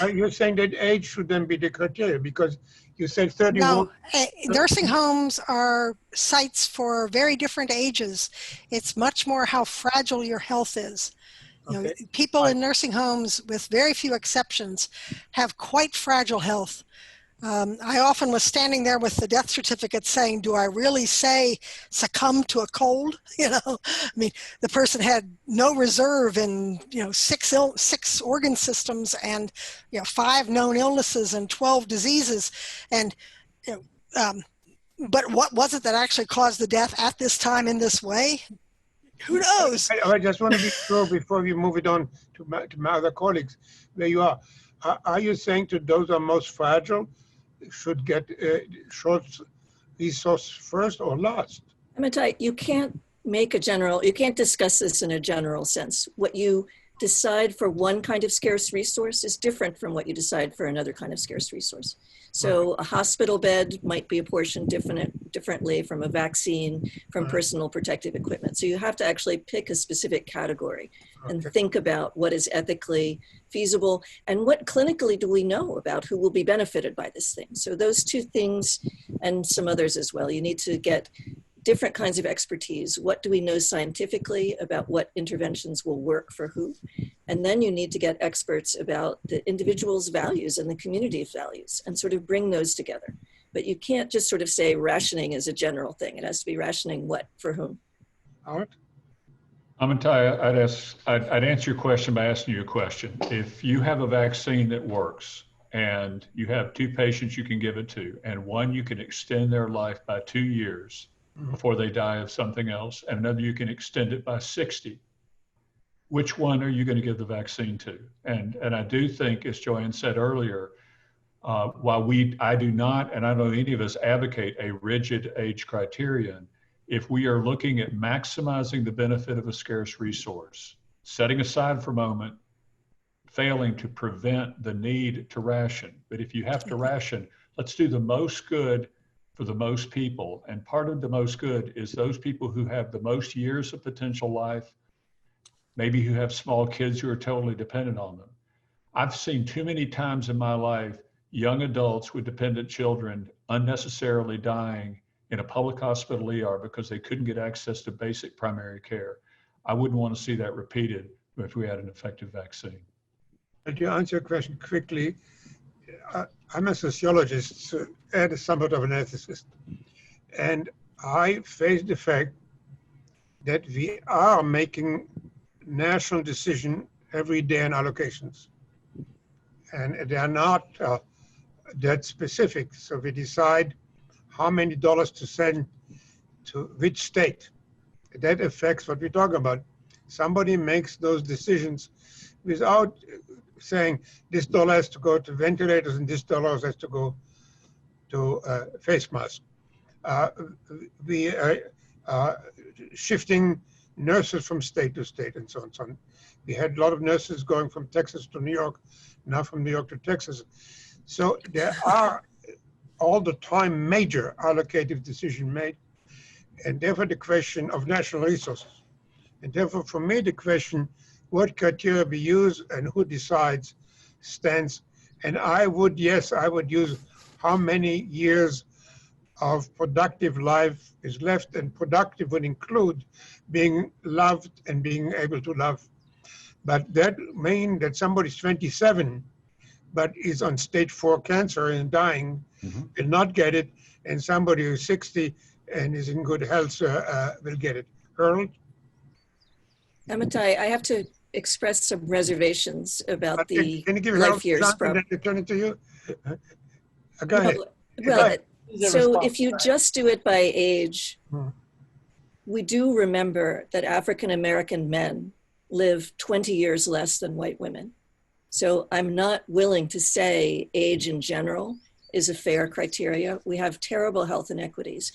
Are you saying that age should then be the criteria? Because you said 31. No, nursing homes are sites for very different ages. It's much more how fragile your health is. People in nursing homes, with very few exceptions, have quite fragile health. I often was standing there with the death certificate saying, do I really say succumb to a cold? You know, I mean, the person had no reserve in, you know, six organ systems and, you know, 5 known illnesses and 12 diseases. And, you know, but what was it that actually caused the death at this time in this way? Who knows? I just want to be sure before we move it on to my other colleagues, where you are. Are you saying to those who are most fragile should get short resource first or last? Amitai, you can't you can't discuss this in a general sense. What you decide for one kind of scarce resource is different from what you decide for another kind of scarce resource. So a hospital bed might be apportioned differently from a vaccine, from personal protective equipment. So you have to actually pick a specific category and think about what is ethically feasible and what clinically do we know about who will be benefited by this thing. So those 2 things and some others as well. You need to get different kinds of expertise. What do we know scientifically about what interventions will work for who? And then you need to get experts about the individual's values and the community's values and sort of bring those together. But you can't just sort of say rationing is a general thing. It has to be rationing what for whom. Harald? Amitai, I'd answer your question by asking you a question. If you have a vaccine that works and you have 2 patients you can give it to, and one you can extend their life by 2 years, before they die of something else, and another you can extend it by 60. Which one are you going to give the vaccine to? And I do think, as Joanne said earlier, while I do not, and I don't know any of us advocate a rigid age criterion, if we are looking at maximizing the benefit of a scarce resource, setting aside for a moment, failing to prevent the need to ration. But if you have to ration, let's do the most good for the most people. And part of the most good is those people who have the most years of potential life, maybe who have small kids who are totally dependent on them. I've seen too many times in my life, young adults with dependent children unnecessarily dying in a public hospital ER because they couldn't get access to basic primary care. I wouldn't want to see that repeated if we had an effective vaccine. To answer your question quickly, I'm a sociologist and somewhat of an ethicist. And I face the fact that we are making national decisions every day on allocations. And they are not that specific. So we decide how many dollars to send to which state. That affects what we're talking about. Somebody makes those decisions without saying this dollar has to go to ventilators and this dollar has to go to face masks. We are shifting nurses from state to state and so on and so on. We had a lot of nurses going from Texas to New York, now from New York to Texas. So there are all the time major allocative decisions made, and therefore the question of national resources. And therefore for me the question, what criteria we use and who decides stands. And I would use how many years of productive life is left, and productive would include being loved and being able to love. But that means that somebody's 27, but is on stage 4 cancer and dying, will not get it, and somebody who's 60 and is in good health will get it. Herald? Amitai, I have to express some reservations about the Can you give life years problem? Then turn it to you. Go ahead. Well, so if you just do it by age, we do remember that African American men live 20 years less than white women. So I'm not willing to say age in general is a fair criteria. We have terrible health inequities.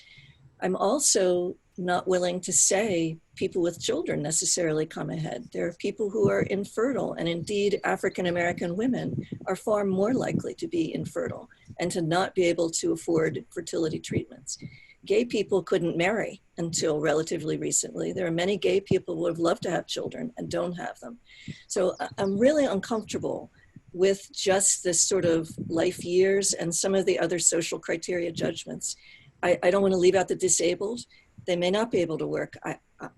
I'm also not willing to say people with children necessarily come ahead. There are people who are infertile, and indeed African-American women are far more likely to be infertile and to not be able to afford fertility treatments. Gay people couldn't marry until relatively recently. There are many gay people who would love to have children and don't have them. So I'm really uncomfortable with just this sort of life years and some of the other social criteria judgments. I don't want to leave out the disabled. They may not be able to work.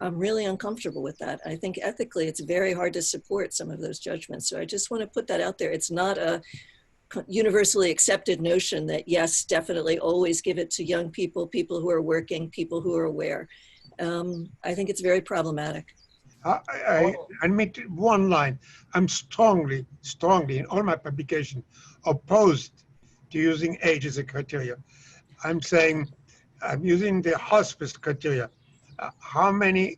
I'm really uncomfortable with that. I think ethically it's very hard to support some of those judgments. So I just want to put that out there. It's not a universally accepted notion that yes, definitely always give it to young people, people who are working, people who are aware. I think it's very problematic. I made one line. I'm strongly in all my publications opposed to using age as a criteria. I'm saying I'm using the hospice criteria. How many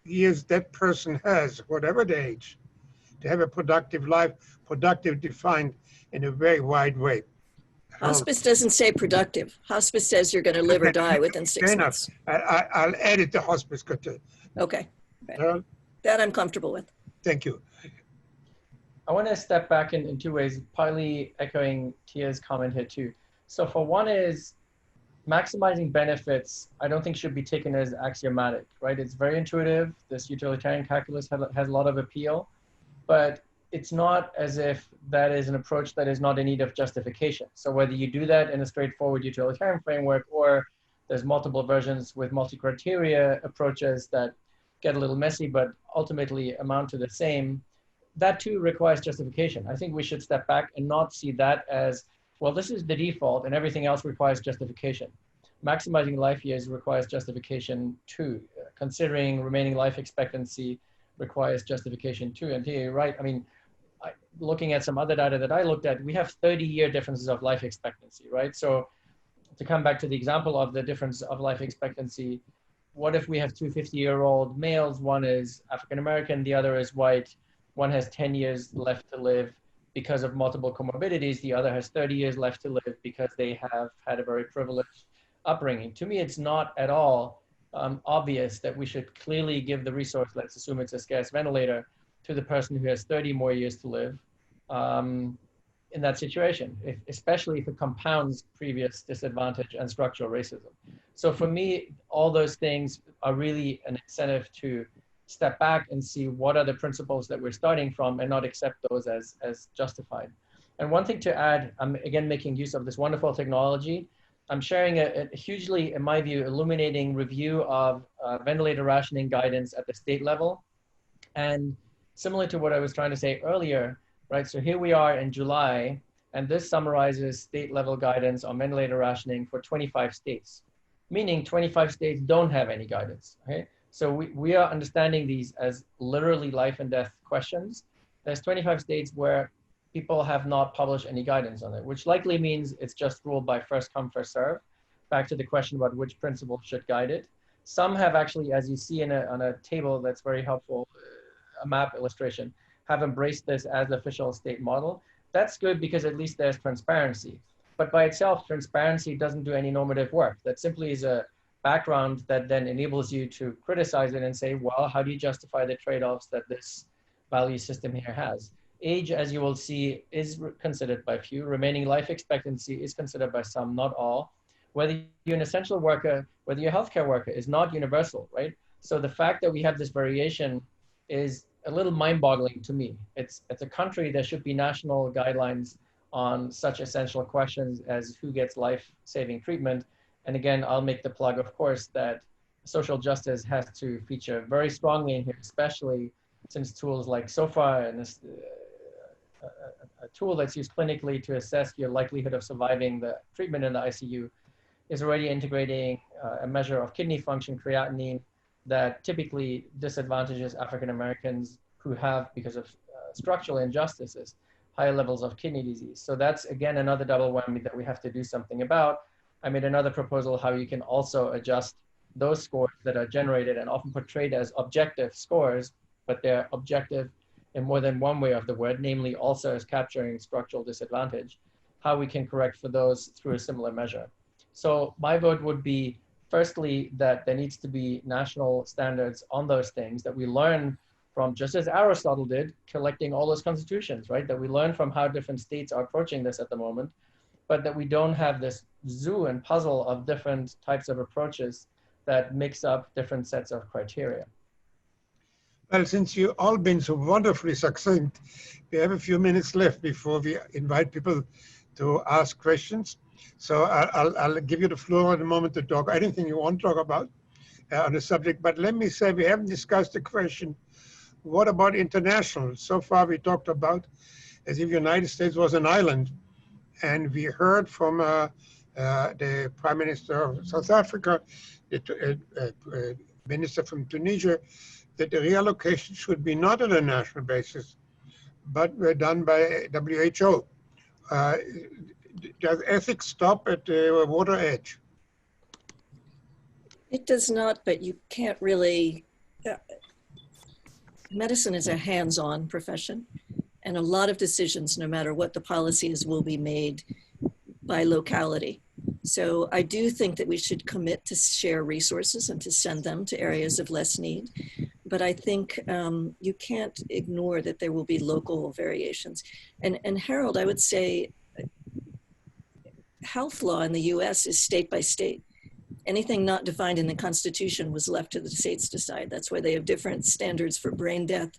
years that person has, whatever the age, to have a productive life, productive defined in a very wide way. Hospice doesn't say productive. Hospice says you're going to live or die within 6 months. I'll edit the hospice criteria. Okay. Harold? That I'm comfortable with. Thank you. I want to step back in two ways, partly echoing Tia's comment here too. So for one is maximizing benefits, I don't think should be taken as axiomatic, right? It's very intuitive. This utilitarian calculus has a lot of appeal, but it's not as if that is an approach that is not in need of justification. So whether you do that in a straightforward utilitarian framework, or there's multiple versions with multi-criteria approaches that get a little messy, but ultimately amount to the same, that too requires justification. I think we should step back and not see that as, well, this is the default and everything else requires justification. Maximizing life years requires justification too. Considering remaining life expectancy requires justification too. And here you're right. I mean, looking at some other data that I looked at, we have 30-year differences of life expectancy, right? So to come back to the example of the difference of life expectancy, what if we have two 50-year-old males? One is African-American, the other is white. One has 10 years left to live because of multiple comorbidities. The other has 30 years left to live because they have had a very privileged upbringing. To me, it's not at all obvious that we should clearly give the resource, let's assume it's a scarce ventilator, to the person who has 30 more years to live in that situation, especially if it compounds previous disadvantage and structural racism. So for me, all those things are really an incentive to step back and see what are the principles that we're starting from and not accept those as justified. And one thing to add, I'm again making use of this wonderful technology. I'm sharing a hugely, in my view, illuminating review of ventilator rationing guidance at the state level. And similar to what I was trying to say earlier, right? So here we are in July, and this summarizes state level guidance on ventilator rationing for 25 states, meaning 25 states don't have any guidance, okay? So we are understanding these as literally life and death questions. There's 25 states where people have not published any guidance on it, which likely means it's just ruled by first come, first serve. Back to the question about which principle should guide it. Some have actually, as you see on a table that's very helpful, a map illustration, have embraced this as the official state model. That's good because at least there's transparency. But by itself, transparency doesn't do any normative work. That simply is a background that then enables you to criticize it and say, well, how do you justify the trade-offs that this value system here has? Age, as you will see, is considered by few. Remaining life expectancy is considered by some, not all. Whether you're an essential worker, whether you're a healthcare worker is not universal, right? So the fact that we have this variation is a little mind-boggling to me. It's a country, there should be national guidelines on such essential questions as who gets life-saving treatment. And again, I'll make the plug, of course, that social justice has to feature very strongly in here, especially since tools like SOFA and this, a tool that's used clinically to assess your likelihood of surviving the treatment in the ICU is already integrating a measure of kidney function, creatinine, that typically disadvantages African Americans who have, because of structural injustices, higher levels of kidney disease. So that's, again, another double whammy that we have to do something about. I made another proposal how you can also adjust those scores that are generated and often portrayed as objective scores, but they're objective in more than one way of the word, namely also as capturing structural disadvantage, how we can correct for those through a similar measure. So my vote would be, firstly, that there needs to be national standards on those things that we learn from, just as Aristotle did, collecting all those constitutions, right? That we learn from how different states are approaching this at the moment, but that we don't have this zoo and puzzle of different types of approaches that mix up different sets of criteria. Well, since you've all been so wonderfully succinct, we have a few minutes left before we invite people to ask questions. So I'll give you the floor in a moment to talk anything you want to talk about on the subject. But let me say, we haven't discussed the question, what about international? So far we talked about as if the United States was an island. And we heard from the Prime Minister of South Africa, the Minister from Tunisia, that the reallocation should be not on a national basis, but done by WHO. Does ethics stop at the water edge? It does not, but you can't really, medicine is a hands-on profession, and a lot of decisions, no matter what the policies, will be made by locality. So I do think that we should commit to share resources and to send them to areas of less need. But I think you can't ignore that there will be local variations. And Harold, I would say health law in the US is state by state. Anything not defined in the Constitution was left to the states to decide. That's why they have different standards for brain death,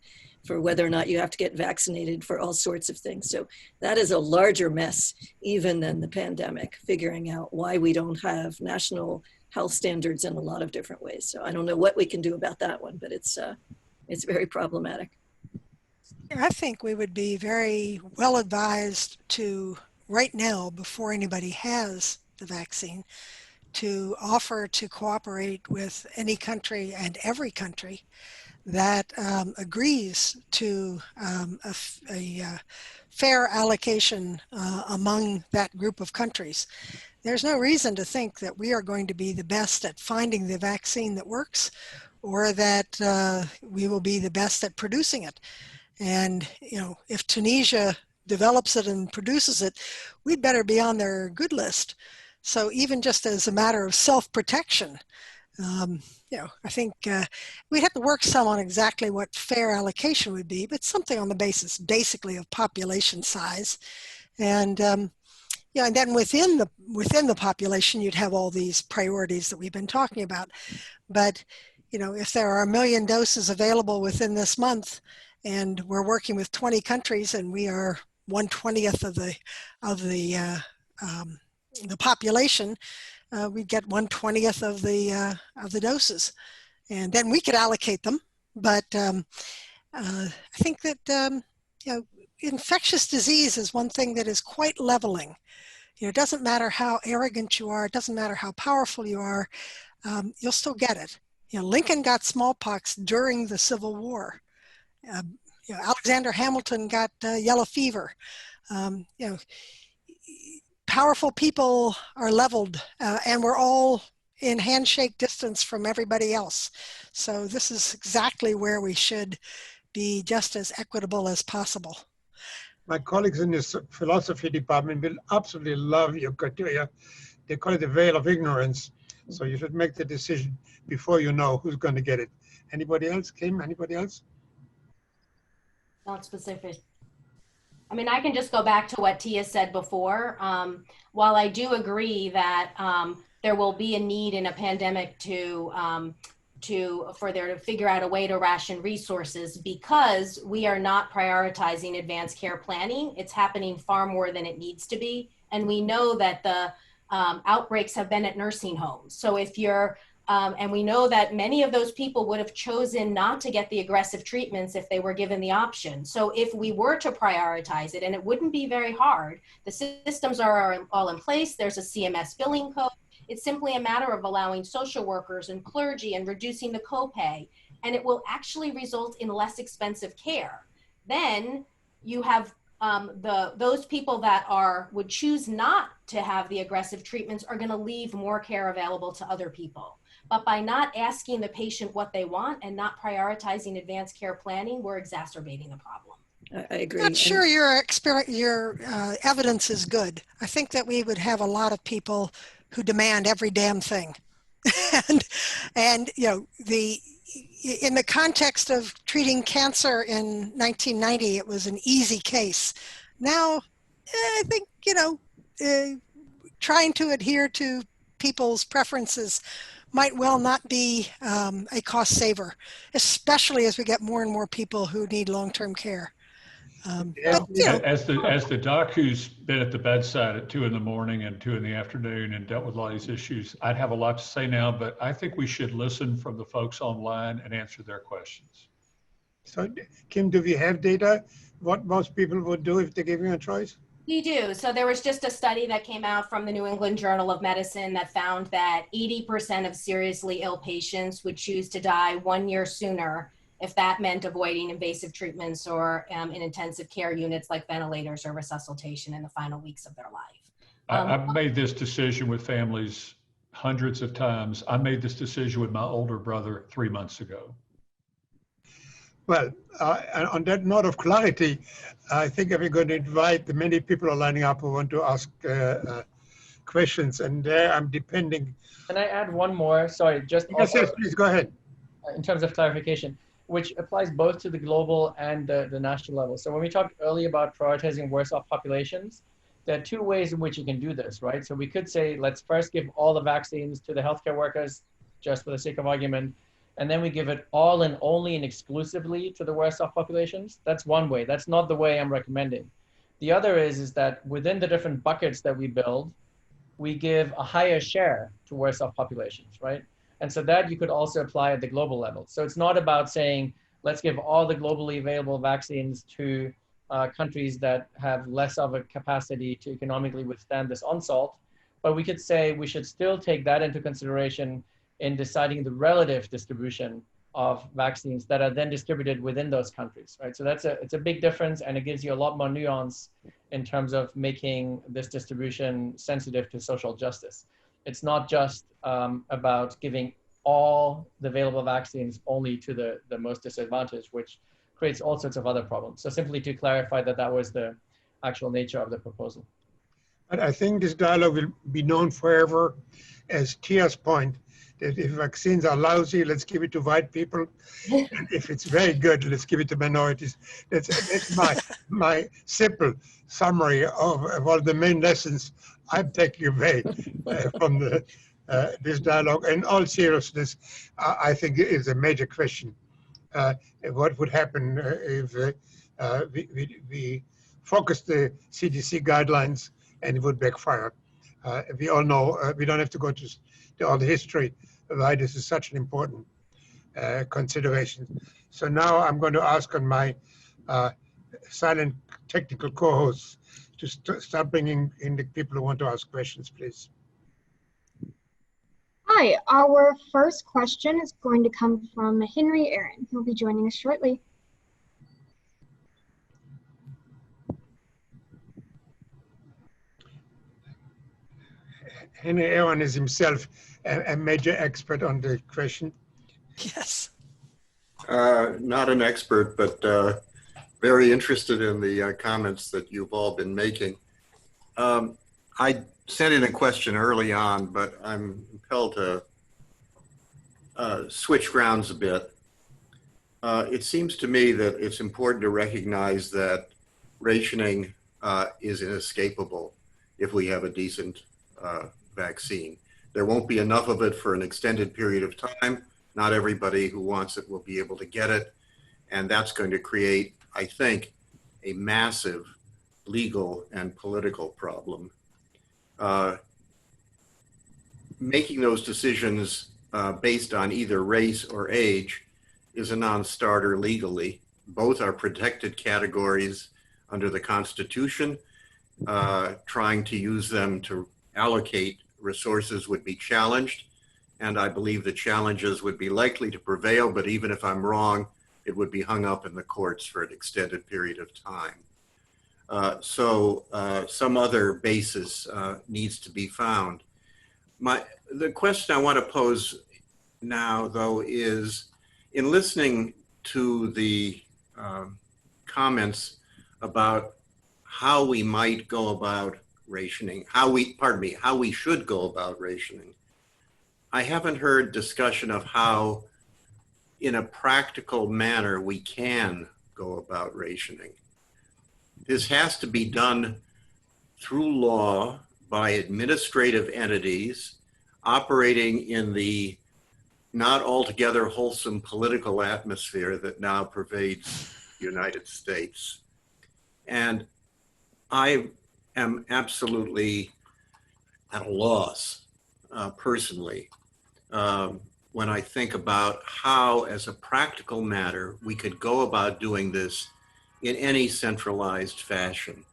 for whether or not you have to get vaccinated, for all sorts of things. So that is a larger mess even than the pandemic, figuring out why we don't have national health standards in a lot of different ways. So I don't know what we can do about that one, but it's very problematic. I think we would be very well advised to, right now, before anybody has the vaccine, to offer to cooperate with any country and every country that agrees to a fair allocation among that group of countries. There's no reason to think that we are going to be the best at finding the vaccine that works, or that we will be the best at producing it. And, you know, if Tunisia develops it and produces it, we'd better be on their good list. So even just as a matter of self-protection, you know, I think we'd have to work some on exactly what fair allocation would be, but something on the basis basically of population size. And yeah, and then within the population, you'd have all these priorities that we've been talking about. But, you know, if there are 1 million doses available within this month, and we're working with 20 countries, and we are 1/20th of the population, we'd get 1/20th of the doses, and then we could allocate them. But I think that you know, infectious disease is one thing that is quite leveling. You know, it doesn't matter how arrogant you are, it doesn't matter how powerful you are, you'll still get it. You know, Lincoln got smallpox during the Civil War. You know, Alexander Hamilton got yellow fever. You know, powerful people are leveled, and we're all in handshake distance from everybody else. So this is exactly where we should be just as equitable as possible. My colleagues in this philosophy department will absolutely love your criteria. They call it the veil of ignorance. So you should make the decision before you know who's going to get it. Anybody else? Kim, anybody else? Not specific. I mean, I can just go back to what Tia said before. While I do agree that there will be a need in a pandemic for there to figure out a way to ration resources, because we are not prioritizing advanced care planning. It's happening far more than it needs to be. And we know that the outbreaks have been at nursing homes. So if you're, and we know that many of those people would have chosen not to get the aggressive treatments if they were given the option. So if we were to prioritize it, and it wouldn't be very hard, the systems are all in place. There's a CMS billing code. It's simply a matter of allowing social workers and clergy and reducing the copay, and it will actually result in less expensive care. Then you have those people that would choose not to have the aggressive treatments are going to leave more care available to other people. But by not asking the patient what they want and not prioritizing advanced care planning, we're exacerbating the problem. I agree. I'm not sure your evidence is good. I think that we would have a lot of people who demand every damn thing. and you know, in the context of treating cancer in 1990, it was an easy case. Now, I think, you know, trying to adhere to people's preferences might well not be a cost saver, especially as we get more and more people who need long-term care. But, you know, as the doc who's been at the bedside at 2 in the morning and 2 in the afternoon and dealt with a lot of these issues, I'd have a lot to say now, but I think we should listen from the folks online and answer their questions. So, Kim, do we have data what most people would do if they gave you a choice? We do. So there was just a study that came out from the New England Journal of Medicine that found that 80% of seriously ill patients would choose to die 1 year sooner if that meant avoiding invasive treatments or in intensive care units like ventilators or resuscitation in the final weeks of their life. I've made this decision with families hundreds of times. I made this decision with my older brother 3 months ago. Well, on that note of clarity, I think we're going to invite the many people are lining up who want to ask questions, and there I'm depending. Can I add one more? Sorry, just Yes, please go ahead. In terms of clarification, which applies both to the global and the national level. So when we talked earlier about prioritizing worse off populations, there are two ways in which you can do this, right? So we could say, let's first give all the vaccines to the healthcare workers, just for the sake of argument, and then we give it all and only and exclusively to the worst off populations. That's one way. That's not the way I'm recommending. The other is that within the different buckets that we build, we give a higher share to worse off populations, right? And so that you could also apply at the global level. So it's not about saying, let's give all the globally available vaccines to countries that have less of a capacity to economically withstand this onslaught, but we could say we should still take that into consideration in deciding the relative distribution of vaccines that are then distributed within those countries, right? So it's a big difference, and it gives you a lot more nuance in terms of making this distribution sensitive to social justice. It's not just about giving all the available vaccines only to the most disadvantaged, which creates all sorts of other problems. So simply to clarify that was the actual nature of the proposal. But I think this dialogue will be known forever as Tia's point, that if vaccines are lousy, let's give it to white people. And if it's very good, let's give it to minorities. That's my simple summary of all the main lessons I'm taking away from this dialogue. In all seriousness, I think it is a major question. What would happen if we focus the CDC guidelines and it would backfire? We all know, we don't have to go to all the history of why this is such an important consideration. So now I'm going to ask on my silent technical co-hosts to start bringing in the people who want to ask questions, please. Hi, our first question is going to come from Henry Aaron, who will be joining us shortly. Henry Aaron is himself a major expert on the question. Yes. Not an expert, but very interested in the comments that you've all been making. I sent in a question early on, but I'm compelled to switch grounds a bit. It seems to me that it's important to recognize that rationing is inescapable if we have a decent vaccine. There won't be enough of it for an extended period of time. Not everybody who wants it will be able to get it. And that's going to create, I think, a massive legal and political problem. Making those decisions based on either race or age is a non-starter legally. Both are protected categories under the Constitution. Trying to use them to allocate resources would be challenged, and I believe the challenges would be likely to prevail, but even if I'm wrong, it would be hung up in the courts for an extended period of time. So some other basis needs to be found. The question I want to pose now, though, is in listening to the comments about how we might go about rationing, how we should go about rationing. I haven't heard discussion of how, in a practical manner, we can go about rationing. This has to be done through law by administrative entities operating in the not altogether wholesome political atmosphere that now pervades the United States. And I am absolutely at a loss, personally, when I think about how, as a practical matter, we could go about doing this in any centralized fashion.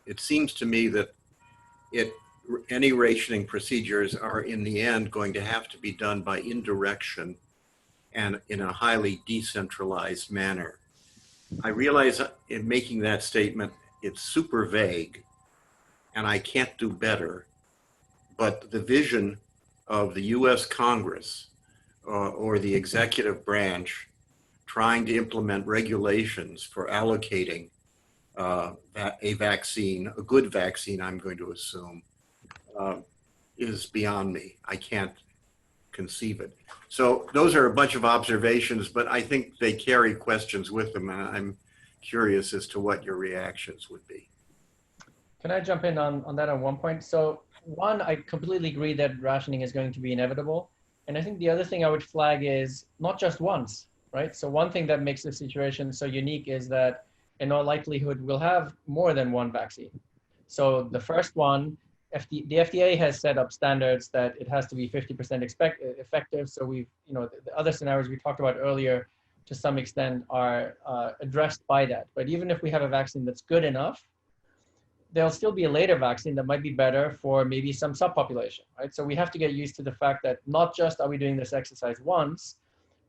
It seems to me that any rationing procedures are in the end going to have to be done by indirection and in a highly decentralized manner. I realize in making that statement, it's super vague and I can't do better, but the vision of the US Congress or the executive branch trying to implement regulations for allocating a vaccine, a good vaccine, I'm going to assume, is beyond me. I can't conceive it. So those are a bunch of observations, but I think they carry questions with them, and I'm curious as to what your reactions would be. Can I jump in on that on one point? So one, I completely agree that rationing is going to be inevitable. And I think the other thing I would flag is not just once, right? So one thing that makes the situation so unique is that in all likelihood, we'll have more than one vaccine. So the first one, the FDA has set up standards that it has to be 50% effective. So we've, the other scenarios we talked about earlier to some extent are addressed by that. But even if we have a vaccine that's good enough, there'll still be a later vaccine that might be better for maybe some subpopulation, right? So we have to get used to the fact that not just are we doing this exercise once,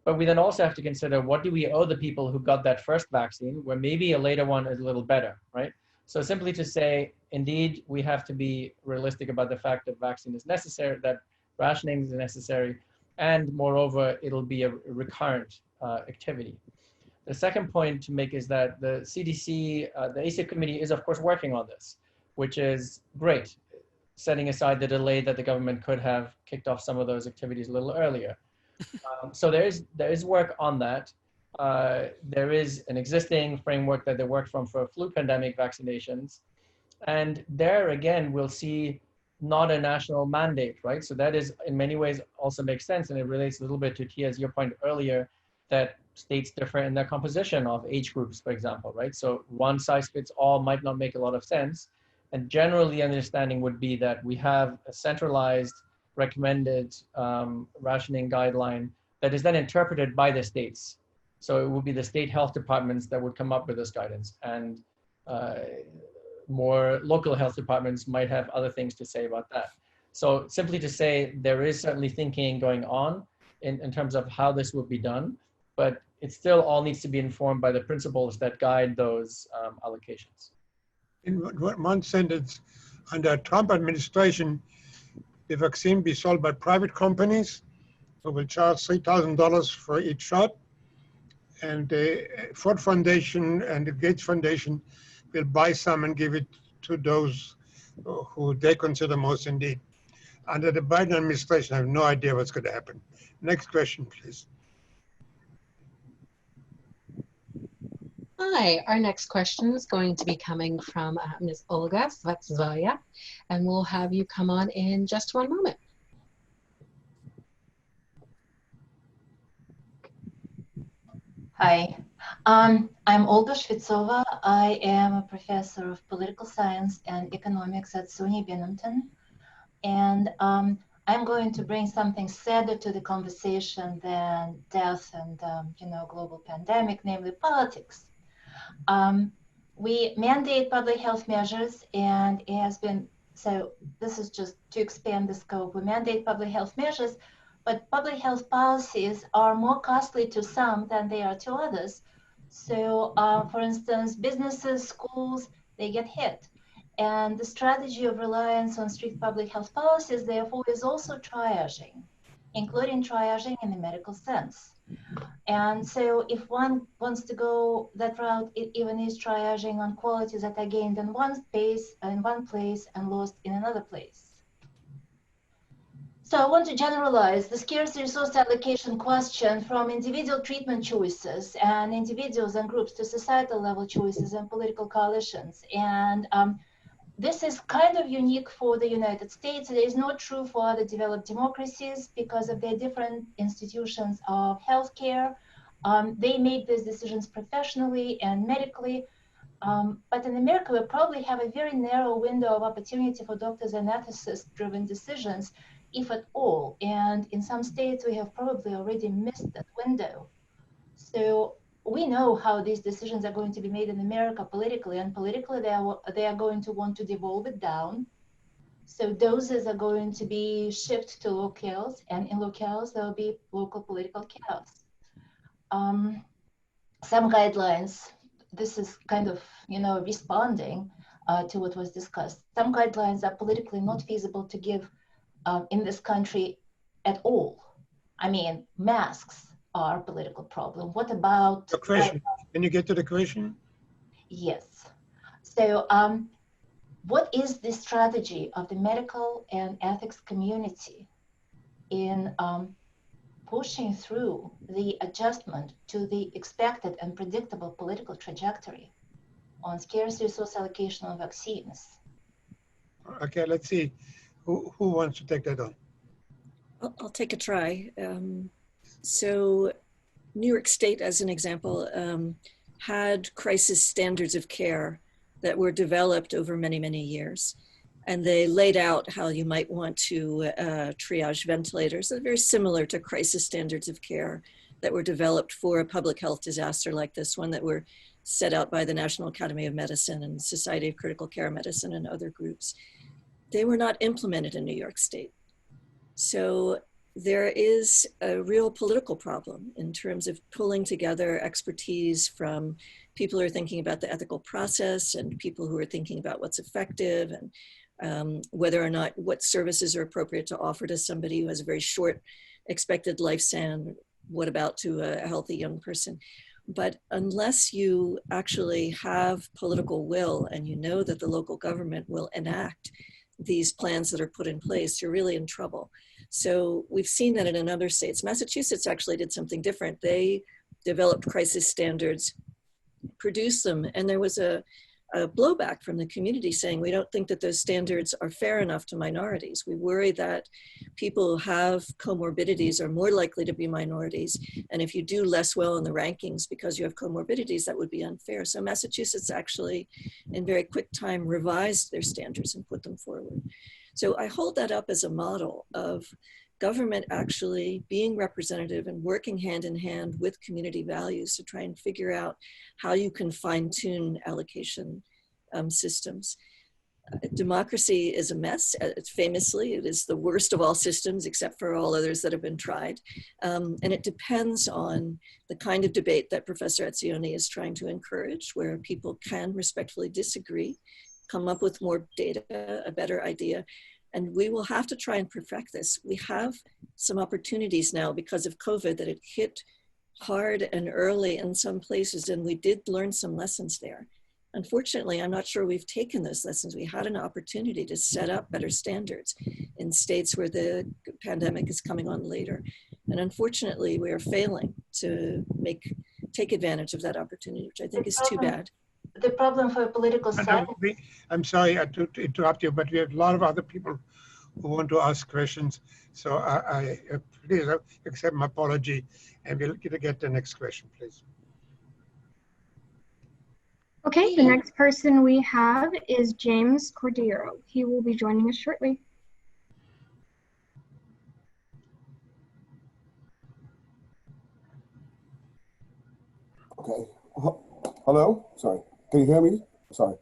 but we then also have to consider what do we owe the people who got that first vaccine where maybe a later one is a little better, right? So simply to say, indeed, we have to be realistic about the fact that vaccine is necessary, that rationing is necessary, and moreover, it'll be a recurrent activity. The second point to make is that the CDC, the ACIP committee is of course working on this, which is great, setting aside the delay that the government could have kicked off some of those activities a little earlier. So there is work on that. There is an existing framework that they worked from for flu pandemic vaccinations. And there again, we'll see not a national mandate, right? So that is in many ways also makes sense. And it relates a little bit to Tia's, your point earlier, that states differ in their composition of age groups, for example, right? So one size fits all might not make a lot of sense. And generally the understanding would be that we have a centralized recommended rationing guideline that is then interpreted by the states. So it would be the state health departments that would come up with this guidance, and more local health departments might have other things to say about that. So simply to say, there is certainly thinking going on in terms of how this will be done, but it still all needs to be informed by the principles that guide those allocations. In one sentence, under Trump administration, the vaccine be sold by private companies who will charge $3,000 for each shot. And the Ford Foundation and the Gates Foundation will buy some and give it to those who they consider most in need. Under the Biden administration, I have no idea what's going to happen. Next question, please. Hi, our next question is going to be coming from Ms. Olga Svetskaya, and we'll have you come on in just one moment. Hi, I'm Olga Shvetsova. I am a professor of political science and economics at SUNY Binghamton. And I'm going to bring something sadder to the conversation than death and global pandemic, namely politics. We mandate public health measures, and it has been, so this is just to expand the scope. We mandate public health measures, but public health policies are more costly to some than they are to others. So for instance, businesses, schools, they get hit. And the strategy of reliance on strict public health policies, therefore, is also triaging, including triaging in the medical sense. And so if one wants to go that route, it even is triaging on qualities that are gained in one place and lost in another place. So I want to generalize the scarce resource allocation question from individual treatment choices and individuals and groups to societal level choices and political coalitions. And this is kind of unique for the United States. It is not true for other developed democracies because of their different institutions of healthcare. They make these decisions professionally and medically. But in America, we probably have a very narrow window of opportunity for doctors and ethicists-driven decisions, if at all. And in some states, we have probably already missed that window. So we know how these decisions are going to be made in America politically, and politically they are going to want to devolve it down. So doses are going to be shipped to locales, and in locales there will be local political chaos. Some guidelines, this is kind of, responding to what was discussed. Some guidelines are politically not feasible to give in this country at all. I mean, masks are a political problem. What about the question? Can you get to the question? Yes. So what is the strategy of the medical and ethics community in pushing through the adjustment to the expected and predictable political trajectory on scarce resource allocation of vaccines? Okay, let's see. Who wants to take that on? I'll take a try. So New York State, as an example, had crisis standards of care that were developed over many, many years. And they laid out how you might want to triage ventilators that are very similar to crisis standards of care that were developed for a public health disaster like this one, that were set out by the National Academy of Medicine and Society of Critical Care Medicine and other groups. They were not implemented in New York State. So there is a real political problem in terms of pulling together expertise from people who are thinking about the ethical process and people who are thinking about what's effective and whether or not what services are appropriate to offer to somebody who has a very short expected lifespan. What about to a healthy young person? But unless you actually have political will and you know that the local government will enact these plans that are put in place, you're really in trouble. So we've seen that in other states. Massachusetts actually did something different. They developed crisis standards, produced them, and there was a blowback from the community saying, we don't think that those standards are fair enough to minorities. We worry that people who have comorbidities are more likely to be minorities. And if you do less well in the rankings because you have comorbidities, that would be unfair. So Massachusetts actually, in very quick time, revised their standards and put them forward. So I hold that up as a model of government actually being representative and working hand in hand with community values to try and figure out how you can fine-tune allocation systems. Democracy is a mess. Famously, it is the worst of all systems except for all others that have been tried. And it depends on the kind of debate that Professor Etzioni is trying to encourage, where people can respectfully disagree, come up with more data, a better idea. And we will have to try and perfect this. We have some opportunities now because of COVID that it hit hard and early in some places, and we did learn some lessons there. Unfortunately, I'm not sure we've taken those lessons. We had an opportunity to set up better standards in states where the pandemic is coming on later. And unfortunately, we are failing to take advantage of that opportunity, which I think is too bad. The problem for political science. I'm sorry to interrupt you, but we have a lot of other people who want to ask questions. So I please accept my apology, and we'll get the next question, please. Okay, the next person we have is James Cordero. He will be joining us shortly. Okay. Hello? Sorry. Can you hear me? Sorry.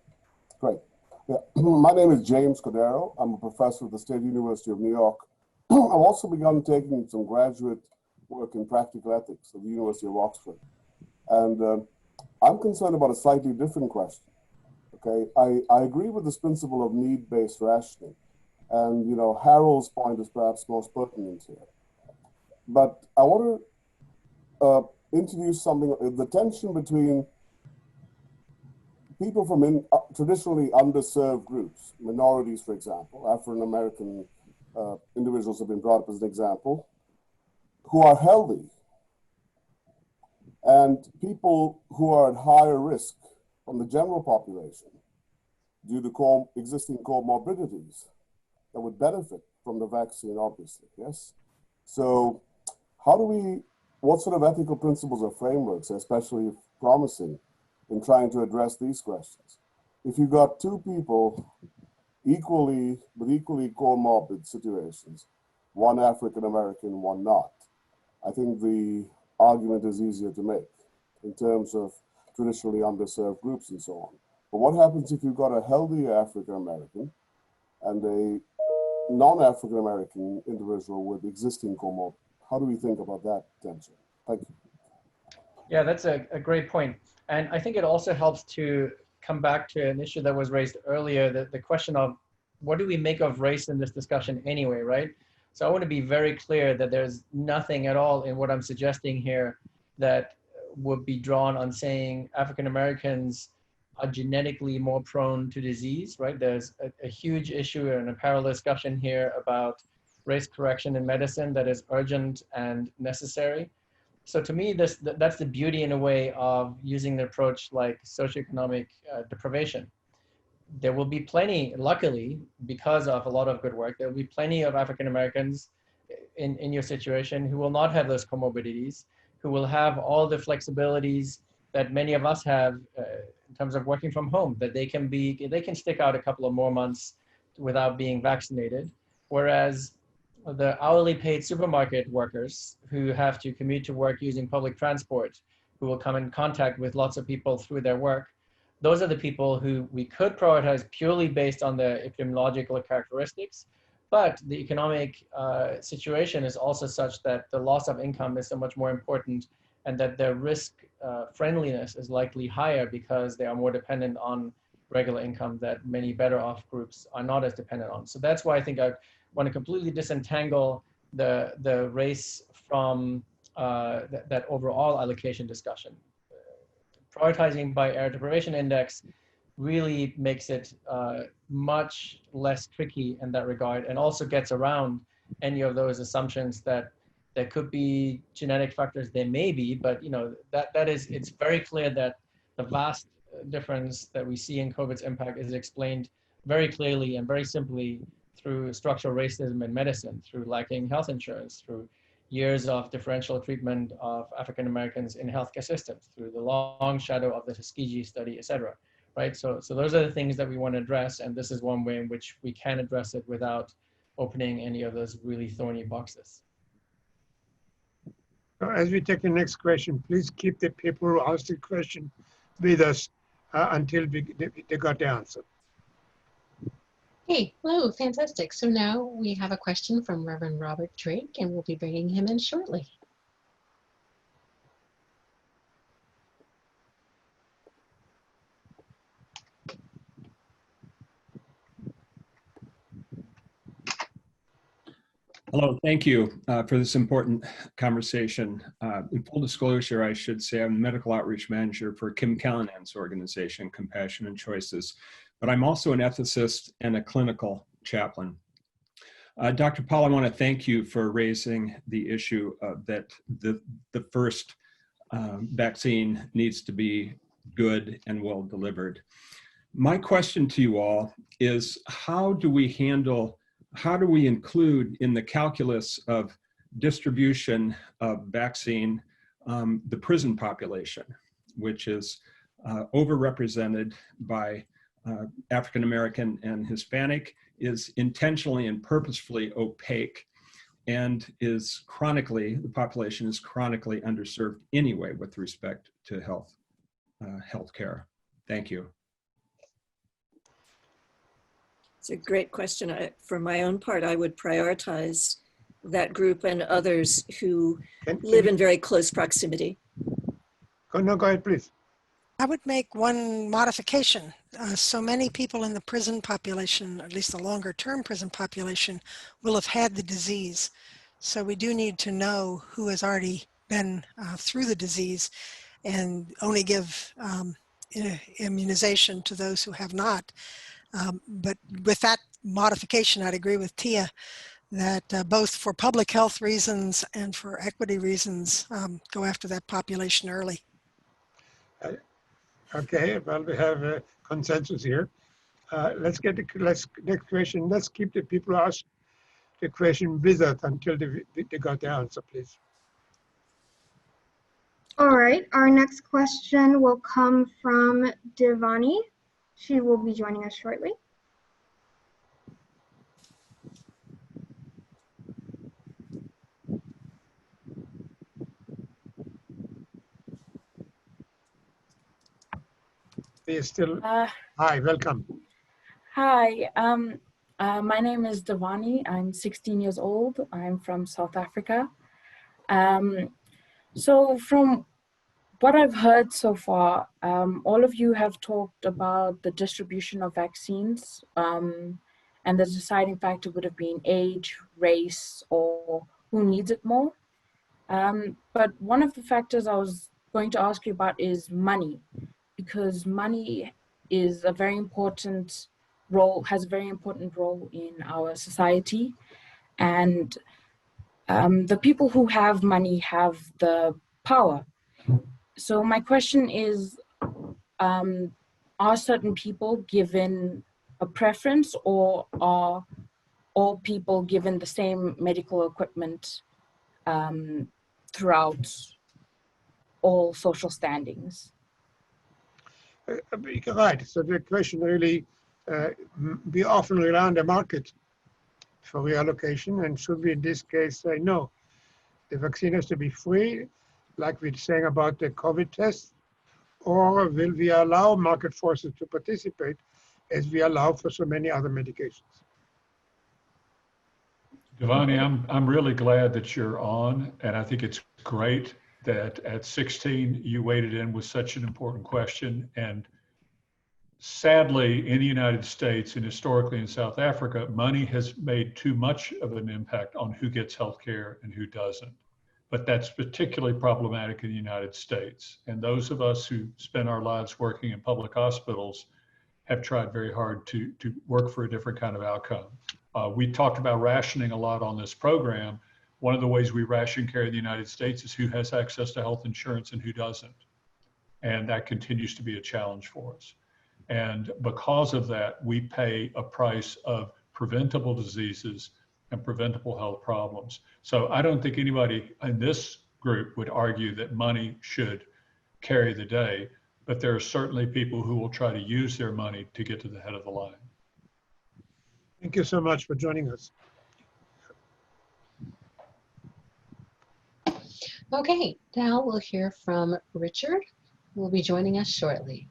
Great. Yeah. My name is James Cordero. I'm a professor at the State University of New York. I've also begun taking some graduate work in practical ethics at the University of Oxford. And I'm concerned about a slightly different question. Okay. I agree with this principle of need-based rationing. And, Harold's point is perhaps most pertinent here. But I want to introduce something, the tension between people from traditionally underserved groups, minorities, for example, African-American individuals have been brought up as an example, who are healthy, and people who are at higher risk from the general population due to existing comorbidities that would benefit from the vaccine, obviously, yes? So what sort of ethical principles or frameworks, especially promising, in trying to address these questions? If you've got two people with equally comorbid situations, one African American, one not, I think the argument is easier to make. in terms of traditionally underserved groups and so on. But what happens if you've got a healthy African American and a non-African American individual with existing comorbid? How do we think about that tension? Thank you. Yeah, that's a great point. And I think it also helps to come back to an issue that was raised earlier, the question of what do we make of race in this discussion anyway, right? So I want to be very clear that there's nothing at all in what I'm suggesting here that would be drawn on saying African Americans are genetically more prone to disease, right? There's a huge issue and a parallel discussion here about race correction in medicine that is urgent and necessary. So to me, that's the beauty in a way of using an approach like socioeconomic deprivation. There will be plenty, luckily, because of a lot of good work, there will be plenty of African Americans in your situation who will not have those comorbidities, who will have all the flexibilities that many of us have in terms of working from home, that they can stick out a couple of more months without being vaccinated. Whereas the hourly paid supermarket workers who have to commute to work using public transport, who will come in contact with lots of people through their work, those are the people who we could prioritize purely based on their epidemiological characteristics. But the economic situation is also such that the loss of income is so much more important, and that their risk friendliness is likely higher because they are more dependent on regular income that many better off groups are not as dependent on. So that's why I think I want to completely disentangle the race from that overall allocation discussion. Prioritizing by error deprivation index really makes it much less tricky in that regard, and also gets around any of those assumptions that there could be genetic factors. There may be, but it's very clear that the vast difference that we see in COVID's impact is explained very clearly and very simply through structural racism in medicine, through lacking health insurance, through years of differential treatment of African Americans in healthcare systems, through the long shadow of the Tuskegee study, et cetera, right? So those are the things that we want to address, and this is one way in which we can address it without opening any of those really thorny boxes. As we take the next question, please keep the people who asked the question with us until they got the answer. Hey, hello, fantastic. So now we have a question from Reverend Robert Drake, and we'll be bringing him in shortly. Hello, thank you for this important conversation. In full disclosure, I should say I'm the medical outreach manager for Kim Callinan's organization, Compassion and Choices, but I'm also an ethicist and a clinical chaplain. Dr. Powell, I want to thank you for raising the issue that the first vaccine needs to be good and well delivered. My question to you all is, how do we include in the calculus of distribution of vaccine the prison population, which is overrepresented by African American and Hispanic, is intentionally and purposefully opaque, and the population is chronically underserved anyway with respect to health care. Thank you. It's a great question. For my own part, I would prioritize that group and others who live in very close proximity. No, go ahead, please. I would make one modification. So many people in the prison population, or at least the longer term prison population, will have had the disease. So we do need to know who has already been through the disease, and only give immunization to those who have not. But with that modification, I'd agree with Tia that both for public health reasons and for equity reasons, go after that population early. Okay, well, we have a consensus here. Let's get the next question. Let's keep the people ask the question with us until they got the answer, please. All right, our next question will come from Devani. She will be joining us shortly. He is still. Hi, welcome. Hi, my name is Devani. I'm 16 years old. I'm from South Africa. So from what I've heard so far, all of you have talked about the distribution of vaccines, and the deciding factor would have been age, race, or who needs it more. But one of the factors I was going to ask you about is money, because money is a very important role, has a very important role in our society. And the people who have money have the power. So my question is, are certain people given a preference, or are all people given the same medical equipment throughout all social standings? Right. So the question really, we often rely on the market for reallocation, and should we in this case say no? The vaccine has to be free, like we're saying about the COVID test, or will we allow market forces to participate as we allow for so many other medications? Devani, I'm really glad that you're on, and I think it's great that at 16 you waded in with such an important question. And sadly, in the United States and historically in South Africa, money has made too much of an impact on who gets health care and who doesn't. But that's particularly problematic in the United States. And those of us who spend our lives working in public hospitals have tried very hard to work for a different kind of outcome. We talked about rationing a lot on this program. One of the ways we ration care in the United States is who has access to health insurance and who doesn't. And that continues to be a challenge for us. And because of that, we pay a price of preventable diseases and preventable health problems. So I don't think anybody in this group would argue that money should carry the day, but there are certainly people who will try to use their money to get to the head of the line. Thank you so much for joining us. Okay, now we'll hear from Richard, who will be joining us shortly.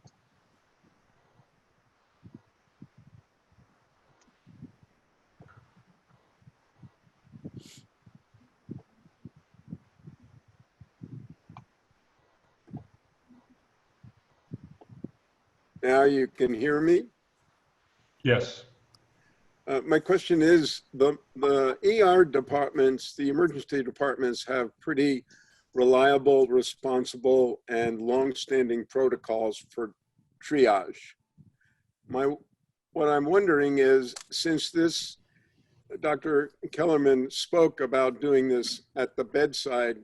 Now you can hear me? Yes. My question is, the ER departments, the emergency departments have pretty reliable, responsible, and long-standing protocols for triage. What I'm wondering is, since this, Dr. Kellerman spoke about doing this at the bedside,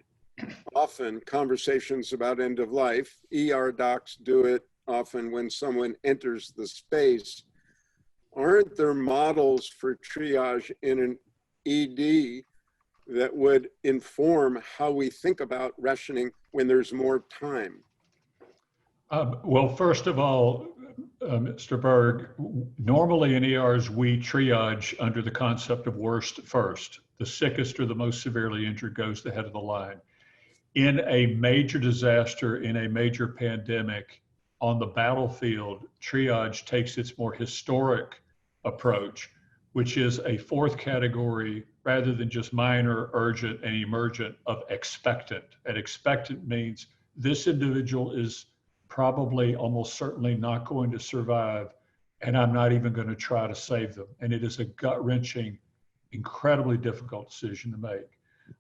often conversations about end of life, ER docs do it often when someone enters the space. Aren't there models for triage in an ED that would inform how we think about rationing when there's more time? Well, first of all, Mr. Berg, normally in ERs, we triage under the concept of worst first. The sickest or the most severely injured goes to the head of the line. In a major disaster, in a major pandemic, on the battlefield, triage takes its more historic approach, which is a fourth category rather than just minor, urgent, and emergent of expectant. And expectant means this individual is probably almost certainly not going to survive, and I'm not even going to try to save them. And it is a gut-wrenching, incredibly difficult decision to make,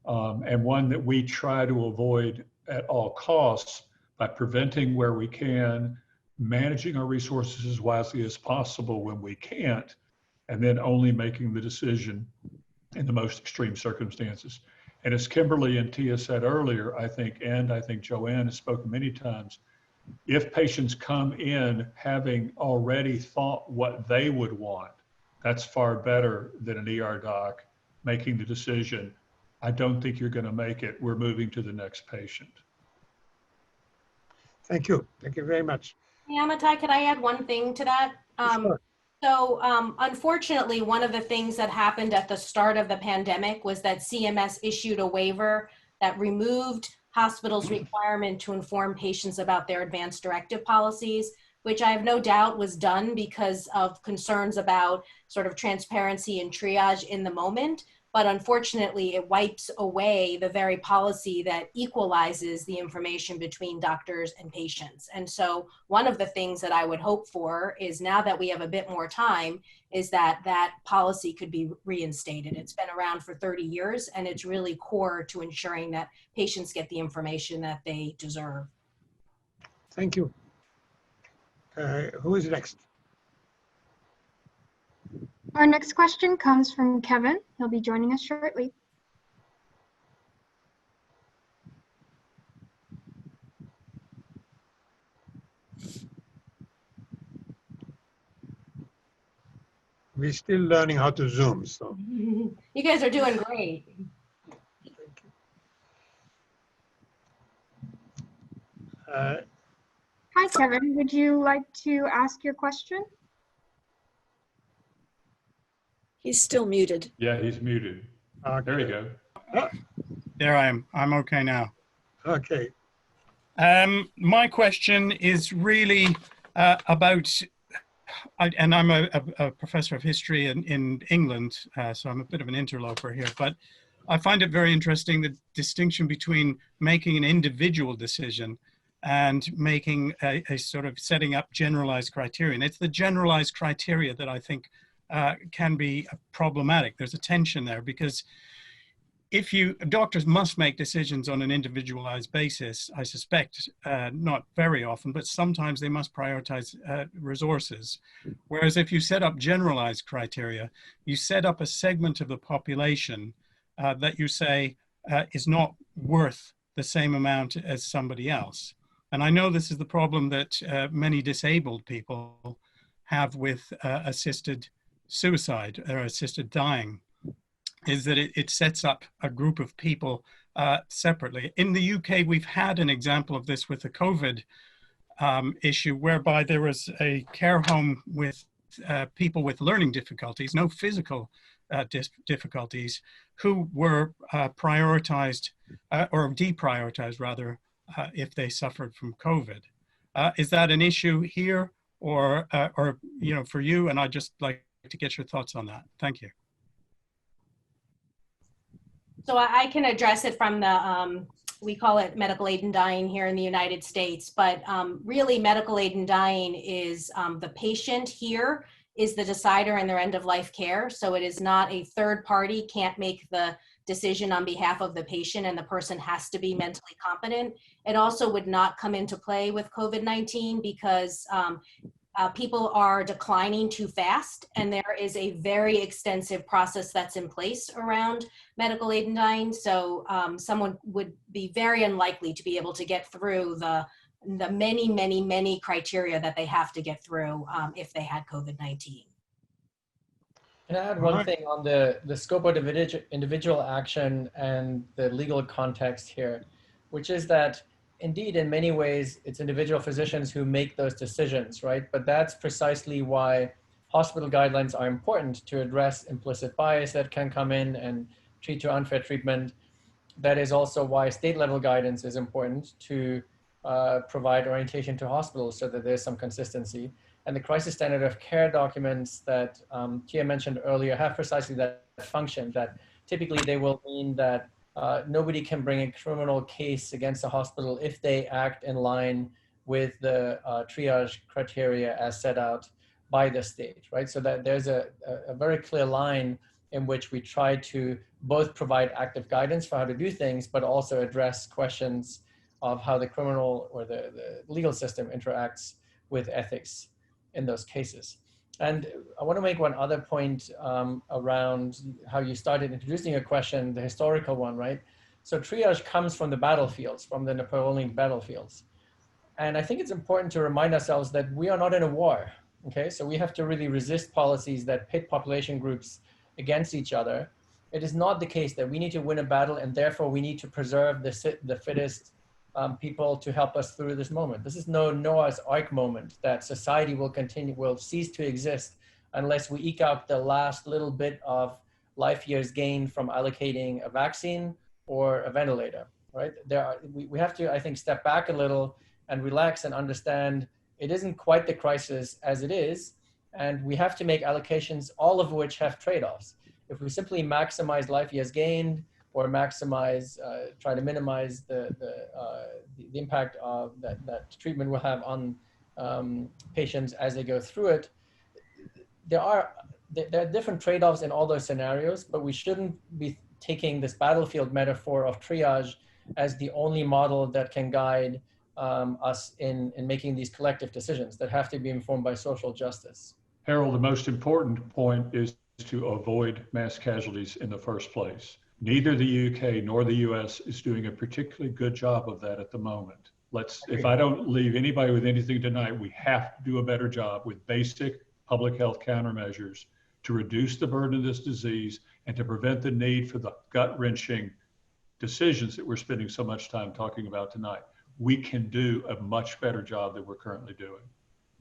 and one that we try to avoid at all costs by preventing where we can, managing our resources as wisely as possible when we can't, and then only making the decision in the most extreme circumstances. And as Kimberly and Tia said earlier, I think Joanne has spoken many times, if patients come in having already thought what they would want, that's far better than an ER doc making the decision, I don't think you're going to make it, we're moving to the next patient. Thank you. Thank you very much. Hey, Amitai, could I add one thing to that? Sure. So unfortunately, one of the things that happened at the start of the pandemic was that CMS issued a waiver that removed hospitals' requirement to inform patients about their advanced directive policies, which I have no doubt was done because of concerns about sort of transparency and triage in the moment. But unfortunately, it wipes away the very policy that equalizes the information between doctors and patients. And so one of the things that I would hope for is, now that we have a bit more time, is that that policy could be reinstated. It's been around for 30 years, and it's really core to ensuring that patients get the information that they deserve. Thank you. Who is next? Our next question comes from Kevin. He'll be joining us shortly. We're still learning how to Zoom, so. You guys are doing great. Hi, Kevin. Would you like to ask your question? He's still muted. Yeah, he's muted. There we go. There I am. I'm okay now. Okay. My question is really about, and I'm a professor of history in England, so I'm a bit of an interloper here, but I find it very interesting, the distinction between making an individual decision and making a sort of setting up generalized criteria. And it's the generalized criteria that I think can be problematic. There's a tension there, because if doctors must make decisions on an individualized basis, I suspect, not very often, but sometimes they must prioritize resources. Whereas if you set up generalized criteria, you set up a segment of the population that you say is not worth the same amount as somebody else. And I know this is the problem that many disabled people have with assisted suicide or assisted dying, is that it sets up a group of people separately. In the UK, we've had an example of this with the COVID issue, whereby there was a care home with people with learning difficulties, no physical difficulties, who were prioritized or deprioritized rather, if they suffered from COVID. Is that an issue here, or for you? And I'd just like to get your thoughts on that. Thank you. So I can address it from the, we call it medical aid in dying here in the United States, but really medical aid in dying is the patient here is the decider in their end of life care. So it is not a third party, can't make the decision on behalf of the patient, and the person has to be mentally competent. It also would not come into play with COVID-19 because people are declining too fast, and there is a very extensive process that's in place around medical aid in dying. So someone would be very unlikely to be able to get through the many criteria that they have to get through if they had COVID-19. Can I add one thing on the scope of individual action and the legal context here, which is that indeed, in many ways, it's individual physicians who make those decisions, right? But that's precisely why hospital guidelines are important, to address implicit bias that can come in and treat to unfair treatment. That is also why state level guidance is important, to provide orientation to hospitals so that there's some consistency. And the crisis standard of care documents that Tia mentioned earlier have precisely that function, that typically they will mean that nobody can bring a criminal case against a hospital if they act in line with the triage criteria as set out by the state, right? So that there's a very clear line in which we try to both provide active guidance for how to do things, but also address questions of how the criminal or the legal system interacts with ethics in those cases. And I want to make one other point around how you started introducing your question, the historical one, right? So triage comes from the battlefields, from the Napoleonic battlefields. And I think it's important to remind ourselves that we are not in a war, okay? So we have to really resist policies that pit population groups against each other. It is not the case that we need to win a battle and therefore we need to preserve the fittest people to help us through this moment. This is no Noah's Ark moment that society will cease to exist unless we eke out the last little bit of life years gained from allocating a vaccine or a ventilator, right? We have to, I think, step back a little and relax and understand it isn't quite the crisis as it is, and we have to make allocations, all of which have trade-offs. If we simply maximize life years gained, or maximize, try to minimize the impact of that treatment will have on patients as they go through it, there are different trade-offs in all those scenarios, but we shouldn't be taking this battlefield metaphor of triage as the only model that can guide us in making these collective decisions that have to be informed by social justice. Harold, the most important point is to avoid mass casualties in the first place. Neither the UK nor the US is doing a particularly good job of that at the moment. If I don't leave anybody with anything tonight, we have to do a better job with basic public health countermeasures to reduce the burden of this disease and to prevent the need for the gut-wrenching decisions that we're spending so much time talking about tonight. We can do a much better job than we're currently doing.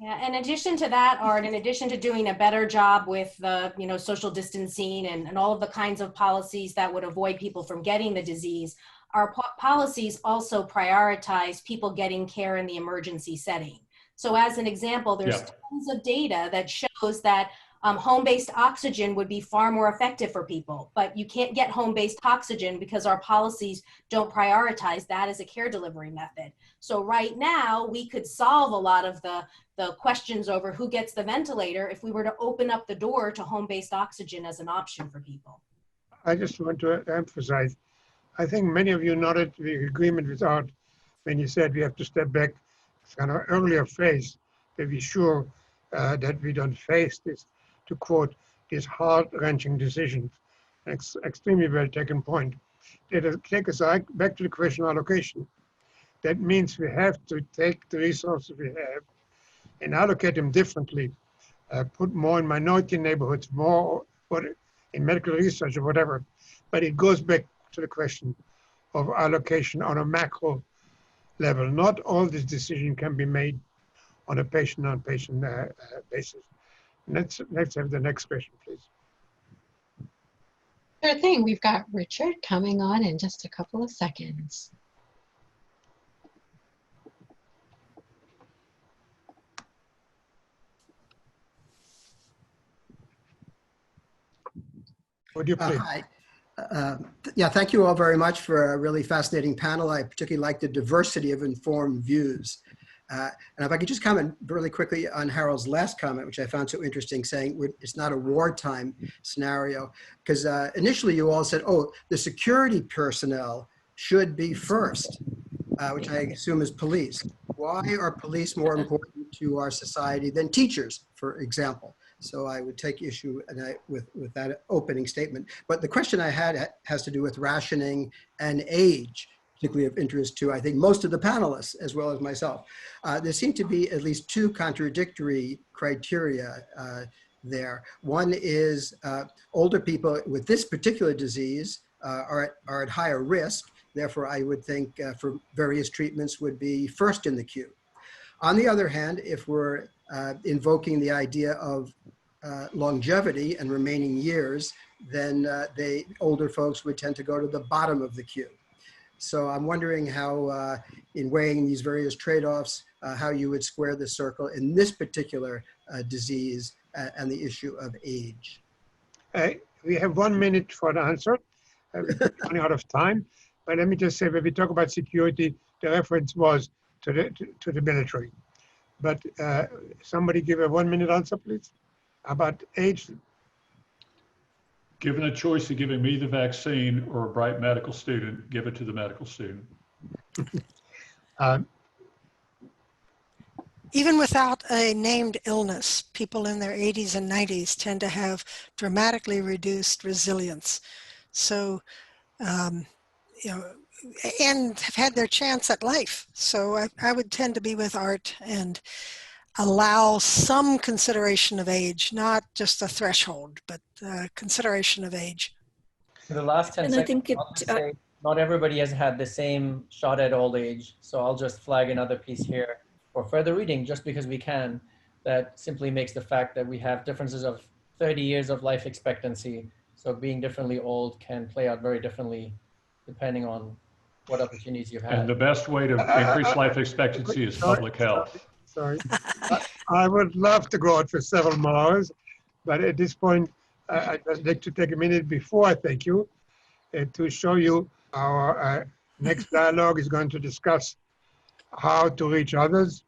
Yeah, in addition to that, Art, in addition to doing a better job with the social distancing and all of the kinds of policies that would avoid people from getting the disease, our policies also prioritize people getting care in the emergency setting. So as an example, there's tons of data that shows that home-based oxygen would be far more effective for people, but you can't get home-based oxygen because our policies don't prioritize that as a care delivery method. So right now, we could solve a lot of the questions over who gets the ventilator if we were to open up the door to home-based oxygen as an option for people. I just want to emphasize, I think many of you nodded the agreement with Art when you said we have to step back kind of earlier phase to be sure that we don't face this, to quote, these heart-wrenching decisions. Extremely well taken point. Take us back to the question of allocation. That means we have to take the resources we have and allocate them differently, put more in minority neighborhoods, more in medical research or whatever. But it goes back to the question of allocation on a macro level. Not all this decision can be made on a patient-on-patient basis. Let's have the next question, please. Sure thing. We've got Richard coming on in just a couple of seconds. Would you please? Hi. Yeah, thank you all very much for a really fascinating panel. I particularly like the diversity of informed views. And if I could just comment really quickly on Harold's last comment, which I found so interesting, saying it's not a wartime scenario. Because initially you all said, oh, the security personnel should be first, which I assume is police. Why are police more important to our society than teachers, for example? So I would take issue with that opening statement. But the question I had has to do with rationing and age, particularly of interest to, I think, most of the panelists, as well as myself. There seem to be at least two contradictory criteria there. One is older people with this particular disease are at higher risk. Therefore, I would think for various treatments would be first in the queue. On the other hand, if we're invoking the idea of longevity and remaining years, then older folks would tend to go to the bottom of the queue. So I'm wondering how, in weighing these various trade-offs, how you would square the circle in this particular disease and the issue of age. We have 1 minute for the answer. We're running out of time. But let me just say, when we talk about security, the reference was to the military. But somebody give a 1 minute answer, please, about age. Given a choice of giving me the vaccine or a bright medical student, give it to the medical student. Even without a named illness, people in their 80s and 90s tend to have dramatically reduced resilience. So, and have had their chance at life. So I would tend to be with Art and allow some consideration of age, not just a threshold, but consideration of age. For the last 10 seconds, I'll just say not everybody has had the same shot at old age. So I'll just flag another piece here for further reading, just because we can, that simply makes the fact that we have differences of 30 years of life expectancy. So being differently old can play out very differently depending on what opportunities you've had. And the best way to increase life expectancy is public health. Sorry. I would love to go out for several more hours, but at this point, I'd like to take a minute before I thank you to show you our next dialogue is going to discuss how to reach others.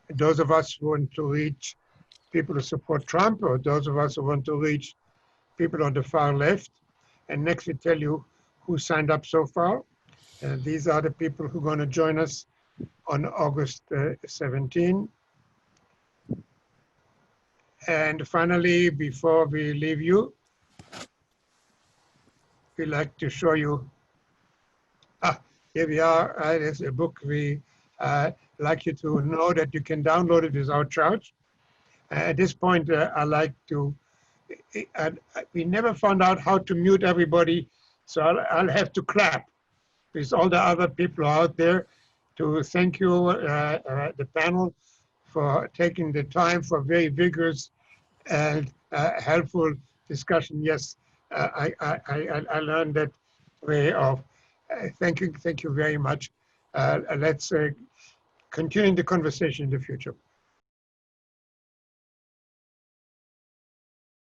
Those of us who want to reach people who support Trump, or those of us who want to reach people on the far left. And next we tell you who signed up so far. And these are the people who are going to join us on August 17. And finally, before we leave you, we'd like to show you, here we are, there's a book we like you to know that you can download it without charge. At this point, I like to, we never found out how to mute everybody, so I'll have to clap with all the other people out there to thank you, the panel, for taking the time for very vigorous and helpful discussion. Yes, I learned that way of thank you very much. Let's continue the conversation in the future.